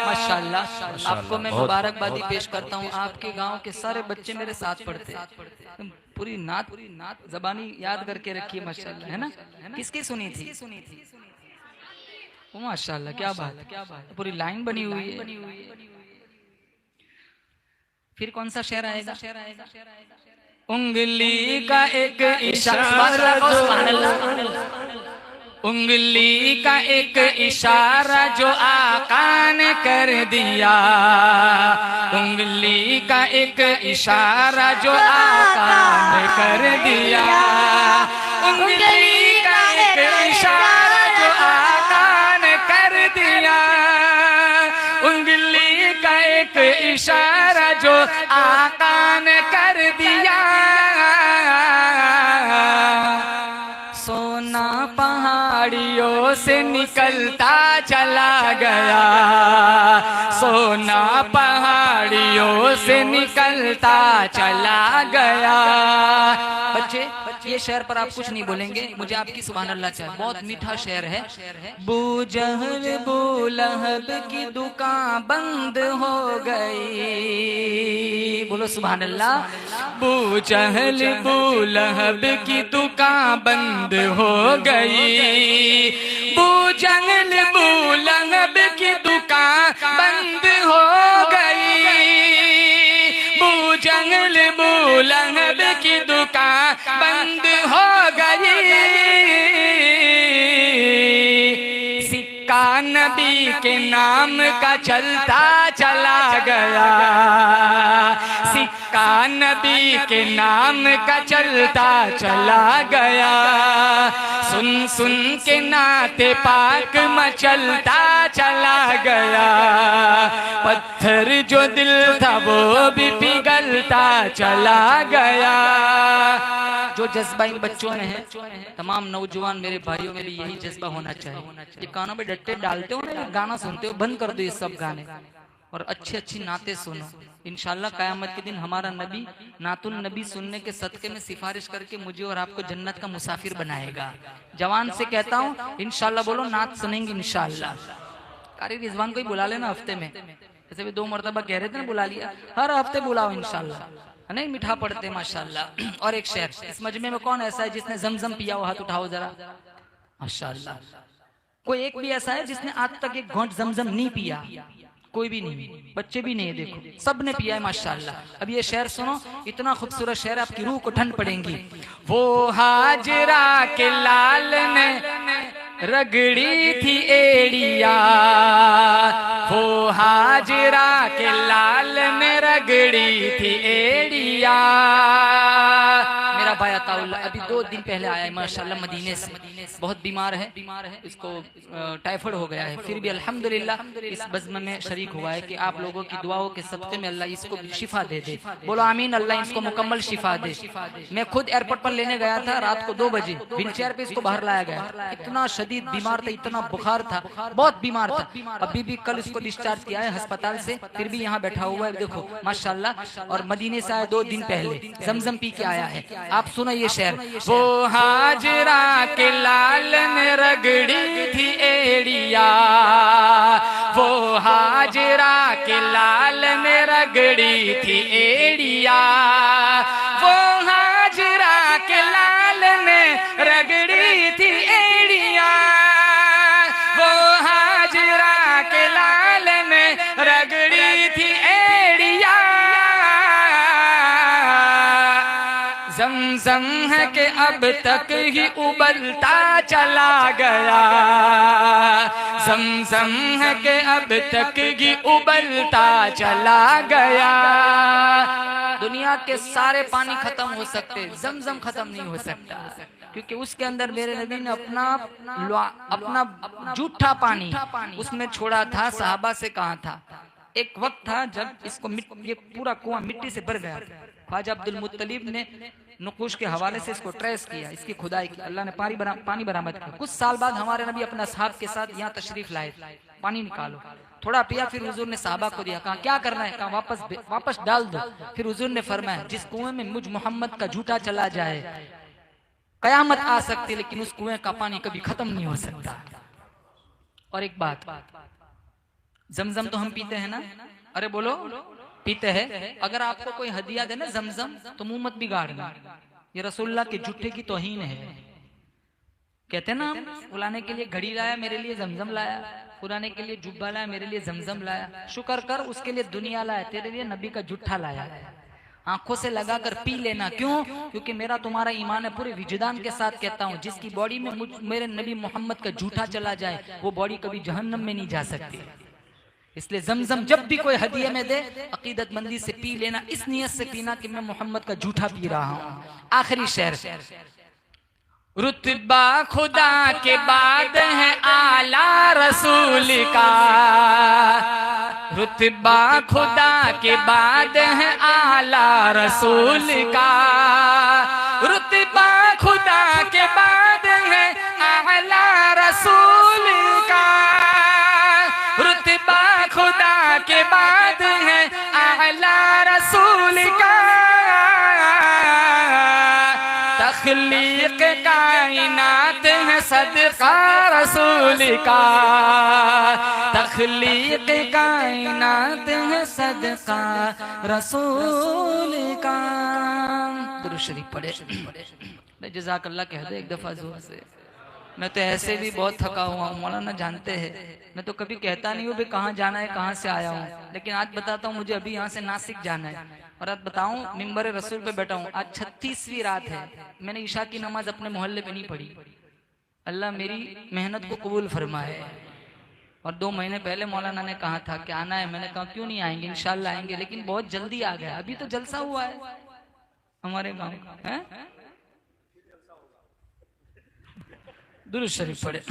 [SPEAKER 2] माशाल्लाह, आपको मैं मुबारकबादी पेश करता हूँ। आपके गांव के सारे बच्चे मेरे साथ पढ़ते, पूरी नात जबानी याद करके रखिए माशाल्लाह, है ना? किसकी सुनी थी? माशाल्लाह, क्या बात है, पूरी लाइन बनी हुई है। फिर कौन सा शेर आएगा? उंगली का एक इशारा उंगली का एक इशारा जो आका ने कर दिया, उंगली का एक इशारा जो आका ने कर दिया, उंगली का एक इशारा जो आका ने कर दिया, उंगली का एक इशारा जो आका ने कर दिया। सोना पहाड़ियों से निकलता चला गया, सोना पहाड़ियों से निकलता चला गया। बच्चे ये शेर पर आप कुछ नहीं बोलेंगे, मुझे आपकी सुभान अल्लाह चाहिए, बहुत मीठा शेर है। बू जहल बू लहब की दुकान बंद हो गई, बोलो सुभान अल्लाह। बू जहल बू लहब की दुकान बंद हो गई, बू जहल बू लहब की दुकान बंद हो गई, बू जहल बू लहब की दुकान बंद हो गई। सिक्का नबी के नाम का चलता चला गया, सिक्का नबी के नाम का चलता चला गया। सुन सुन के नाते पाक मचलता चला गया, पत्थर जो दिल था वो भी पिघलता चला गया। जो जज्बा इन बच्चों में है, तमाम नौजवान मेरे भाइयों में भी यही जज्बा होना चाहिए। ये कानों में डट्टे डालते हो ना, गाना सुनते हो, बंद कर दो ये सब गाने और अच्छी अच्छी नाते सुनो। इंशाल्लाह क़यामत के दिन हमारा नबी नातुन नबी सुनने के सदके में सिफारिश करके मुझे और आपको जन्नत का मुसाफिर बनाएगा। जवान से कहता हूँ इंशाल्लाह बोलो, नात सुनेंगे इंशाल्लाह। कारी रिजवान को ही बुला लेना हफ्ते में, जैसे भी 2 मरतबा कह रहे थे ना, बुला लिया, हर हफ्ते बुलाओ इंशाल्लाह। नहीं मीठा पढ़ते माशाल्लाह। और एक शेर, इस मजमे में कौन ऐसा है जिसने जमजम पिया हो, हाथ उठाओ जरा। माशाल्लाह। कोई एक भी ऐसा है जिसने आज तक एक घोंट जमजम नहीं पिया? कोई भी नहीं, बच्चे भी नहीं, देखो सब ने पिया है माशाल्लाह। अब ये शेर सुनो, इतना खूबसूरत शेर, आपकी रूह को ठंड पड़ेगी। वो हाजरा के लाल ने रगड़ी थी एड़िया, वो हाजरा के लाल ने रगड़ी थी एड़िया। मेरा भाई अताउल्लाह अभी 2 दिन पहले आया है माशाल्लाह मदीने से, बहुत बीमार है, इसको टाइफाइड हो गया है, फिर भी अल्हम्दुलिल्लाह इस बज़्म में शरीक हुआ है कि आप लोगों की दुआओं के सदक़े में अल्लाह इसको शिफा दे दे। बोलो आमीन, अल्लाह इसको मुकम्मल शिफा दे। मैं खुद एयरपोर्ट पर लेने गया था रात को 2 बजे, व्हीलचेयर पे इसको बाहर लाया गया। इतना शदीद बीमार था, इतना बुखार था, बहुत बीमार था। अभी भी कल इसको डिस्चार्ज किया है अस्पताल से, फिर भी यहाँ बैठा हुआ है, देखो माशाल्लाह। और मदीने से आया 2 दिन पहले, जमजम पी के आया है। आप सुनो ये शेर। वो हाजरा के लाल ने रगड़ी थी एड़िया, वो हाजरा के लाल ने रगड़ी थी एड़िया, वो हाजरा के लाल ने रगड़ी थी एड़िया, वो हाजरा के लाल ने रगड़ी थी एड़िया। ज़मज़म है कि अब तक ही उबलता चला गया, ज़मज़म है कि अब तक ही उबलता चला गया। दुनिया के सारे पानी खत्म हो सकते, ज़मज़म खत्म नहीं हो सकता, क्योंकि उसके अंदर मेरे नबी ने अपना जूठा पानी उसमें छोड़ा था। सहाबा से कहा था, एक वक्त था जब इसको ये पूरा कुआं मिट्टी से भर गया। ख्वाजा अब्दुल मुत्तलिब ने नकुश के हवाले से इसको ट्रेस किया, इसकी खुदाई की, अल्लाह ने पानी बरामद किया। कुछ साल बाद हमारे नबी अपने असहाब के साथ यहाँ तशरीफ लाए, पानी निकालो, थोड़ा पिया, फिर हुजूर ने साहबा को दिया, कहा क्या करना है, कहा वापस डाल दो। फिर हुजूर ने फरमाया, जिस कुएं में मुझ मोहम्मद का झूठा चला जाए कयामत आ सकती, लेकिन उस कुएं का पानी कभी खत्म नहीं हो सकता। और एक बात, जमजम तो हम पीते हैं ना, अरे बोलो पीते हैं। अगर आपको कोई हदिया दे ना जमजम, तो मुंह मत बिगाड़ना, ये रसूलुल्लाह के झूठे की तौहीन है। कहते ना, हम बुलाने के लिए घड़ी लाया, मेरे लिए जमजम लाया, पुराने के लिए जुब्बा लाया, मेरे लिए जमजम लाया, शुक्र कर उसके लिए दुनिया लाया, तेरे लिए नबी का झूठा लाया। आंखों से लगाकर पी लेना। क्यों? क्योंकि मेरा तुम्हारा ईमान है, पूरे विजदान के साथ कहता हूँ, जिसकी बॉडी में मेरे नबी मोहम्मद का जूठा चला जाए वो बॉडी कभी जहन्नम में नहीं जा सकती। इसलिए जमजम जब भी कोई हदिये में दे, अकीदतमंदी से पी लेना, इस नियत से पीना कि मैं मोहम्मद का जूठा पी रहा हूँ। आखिरी शेर, रुतबा खुदा के बाद है आला रसूल का, रुतबा खुदा के बाद है आला रसूल का, रुतबा खुदा के बाद है आला रसूल का, रुतबा खुदा के बाद है आला रसूल का, तख्लीक कायनात है सदका रसूल का, तख्लीक कायनात है सदका रसूल का। दुरूद शरीफ पढ़े। जज़ाकल्लाह कह दे एक दफा जोर से। मैं तो ऐसे भी बहुत थका हुआ हूँ, मौलाना जानते हैं, मैं तो कभी कहता नहीं हूँ भी कहाँ जाना है, कहाँ से आया हूँ, लेकिन आज बताता हूँ, मुझे अभी यहाँ से नासिक जाना है। और आज बताऊं, मिंबर रसूल पे बैठा हूँ, आज 36वीं रात है, मैंने ईशा की नमाज अपने मोहल्ले पे नहीं पढ़ी। अल्लाह मेरी मेहनत को कबूल फरमाए। और 2 महीने पहले मौलाना ने कहा था कि आना है, मैंने कहा क्यों नहीं आएंगे, इंशाल्लाह आएंगे, लेकिन बहुत जल्दी आ गया। अभी तो जलसा हुआ है हमारे गाँव का। दुरूद शरीफ पढ़े।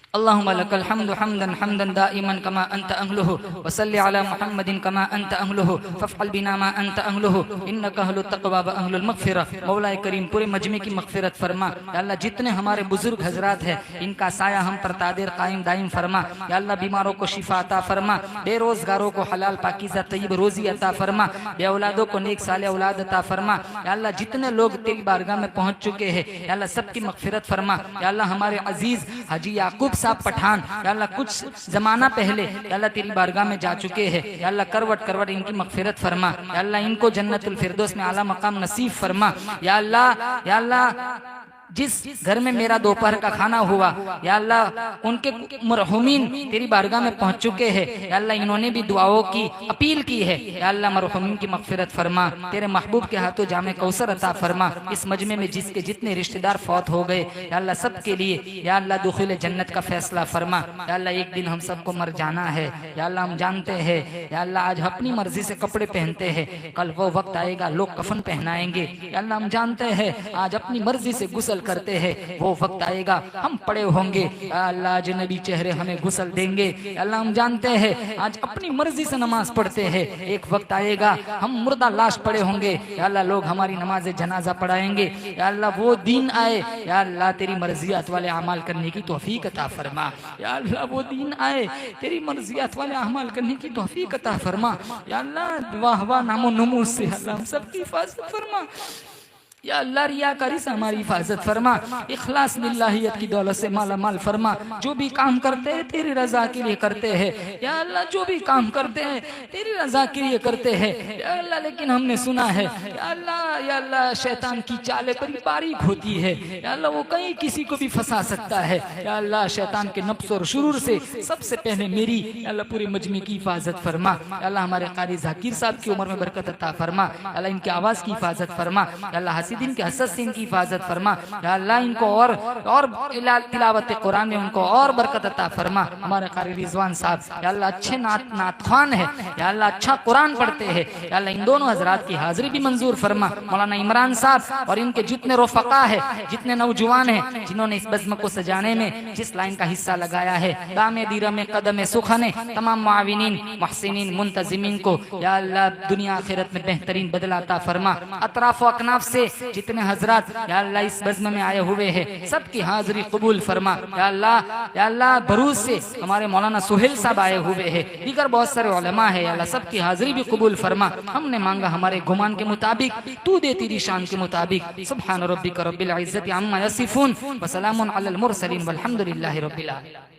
[SPEAKER 2] अल्लाहुम्मा लकल हम्दु हम्दन हम्दन दाइमन कमा अंत अहलुहु व सल्लि अला मुहम्मदिन कमा अंत अहलुहु फफ़अल बिना मा अंत अहलुहु इन्नका अहलुत तक़वा व अहलुल मग़फ़िरा। मौला करीम पूरे मजमे की मग़फ़िरत फरमा। या अल्लाह जितने हमारे बुजुर्ग हजरात हैं इनका साया हम पर तादिर कायम दायम फरमा। या अल्लाह बीमारों को शिफा अता फरमा, बेरोजगारों को हलाल पाकीज़ा तय्यब रोजी अता फरमा, बे औलादों को नेक साले औलाद अता फरमा। या अल्लाह जितने लोग तेरी बारगाह में पहुंच चुके हैं या अल्लाह सबकी मग़फ़िरत फरमा। या अल्लाह हमारे अजीज हाजी याकूब साहब पठान या अल्लाह कुछ जमाना पहले या अल्लाह तेरी बारगाह में जा चुके हैं, या अल्लाह करवट करवट इनकी मग़फ़िरत फरमा। या अल्लाह इनको जन्नतुल फिरदौस में आला मकाम नसीब फरमा। या अल्लाह जिस घर में मेरा दोपहर का खाना हुआ या अल्लाह उनके मरहुमीन तेरी बारगाह में पहुंच चुके हैं। या अल्लाह इन्होंने भी दुआओं की अपील की है। या अल्लाह मरहुमीन की मग़फ़िरत फरमा। तेरे महबूब के हाथों जामे कौसर अता फरमा। इस मजमे में जिसके जितने रिश्तेदार फौत हो गए या अल्लाह सबके लिए या अल्लाह दुखुल जन्नत का फैसला फरमा। या अल्लाह एक दिन हम सबको मर जाना है। या अल्लाह हम जानते हैं या अल्लाह आज अपनी मर्जी से कपड़े पहनते हैं, कल वो वक्त आएगा लोग कफन पहनाएंगे। या अल्लाह हम जानते हैं आज अपनी मर्जी से गुस्ल करते हैं, वो वक्त आएगा हम पड़े होंगे। अल्लाह अजनबी चेहरे हमें गुस्ल देंगे। अल्लाह हम जानते हैं आज अपनी मर्जी से नमाज पढ़ते हैं, एक वक्त आएगा हम मुर्दा लाश पड़े होंगे। या अल्लाह लोग हमारी नमाज जनाजा पढ़ाएंगे। या अल्लाह वो दिन आए या अल्लाह तेरी मर्जियात वाले अमाल करने की तौफीक अता फरमा। या अल्लाह वो दिन आए तेरी मर्जियात वाले अमाल करने की तौफीक अता फरमा। या अल्लाह वाह वाह नामो नमूज से अल्लाह हम सबकी हिफाजत फरमा। या अल्लाह रियाकारी से हमारी हिफाजत फरमा। इखलास लिल्लाहियत की दौलत से माला माल फरमा। जो भी काम करते हैं तेरी रजा के लिए करते हैं। या अल्लाह जो भी काम करते हैं तेरी रजा के लिए करते हैं। या अल्लाह लेकिन हमने सुना है या अल्लाह शैतान की चालें बड़ी बारीक होती है। या अल्लाह वो कहीं किसी को भी फंसा सकता है। या अल्लाह शैतान के नफ्स और शुरूर से सबसे पहले मेरी या अल्लाह पूरे मजमे की हिफाजत फरमा। या अल्लाह हमारे कारी जाकिर साहब की उम्र में बरकत अता फरमा। या अल्लाह इनकी आवाज़ की हिफाजत फरमा। या अल्लाह दिन के हसद से इनकी हिफाजत फरमा। या अल्लाह इनको और तिलावत कुरान में उनको और बरकत अता फरमा। हमारे कारी रिजवान साहब या अल्लाह अच्छे नात खान है। या अल्लाह अच्छा कुरान पढ़ते हैं। या अल्लाह इन दोनों हजरात की हाजिरी भी मंजूर फरमा। मौलाना इमरान साहब और इनके जितने रफ़क़ा है, जितने नौजवान हैं जिन्होंने इस बज़्म को सजाने में जिस लाइन का हिस्सा लगाया है, दामे दीरा में कदम सुखने तमाम मुआविनीन मुहसिनीन मुंतज़िमीन को या अल्लाह दुनिया आखिरत में बेहतरीन बदला अता फरमा। अतराफ व अकनाफ से जितने हजरात या अल्लाह इस बज़्म में आए हुए हैं सबकी हाजिरी कबूल फरमा। या अल्लाह भरूच से हमारे मौलाना सुहेल साहब आए हुए हैं, दीगर बहुत सारे उलमा है। या अल्लाह सबकी हाजिरी भी कबूल फरमा। हमने मांगा हमारे गुमान के मुताबिक, तू दे तेरी शान के मुताबिक। सुब्हान रब्बिका रब्बिल इज्जति अम्मा यसिफून व सलामुन अलल मुरसलीन वल्हम्दुलिल्लाहि रब्बिल आलमीन।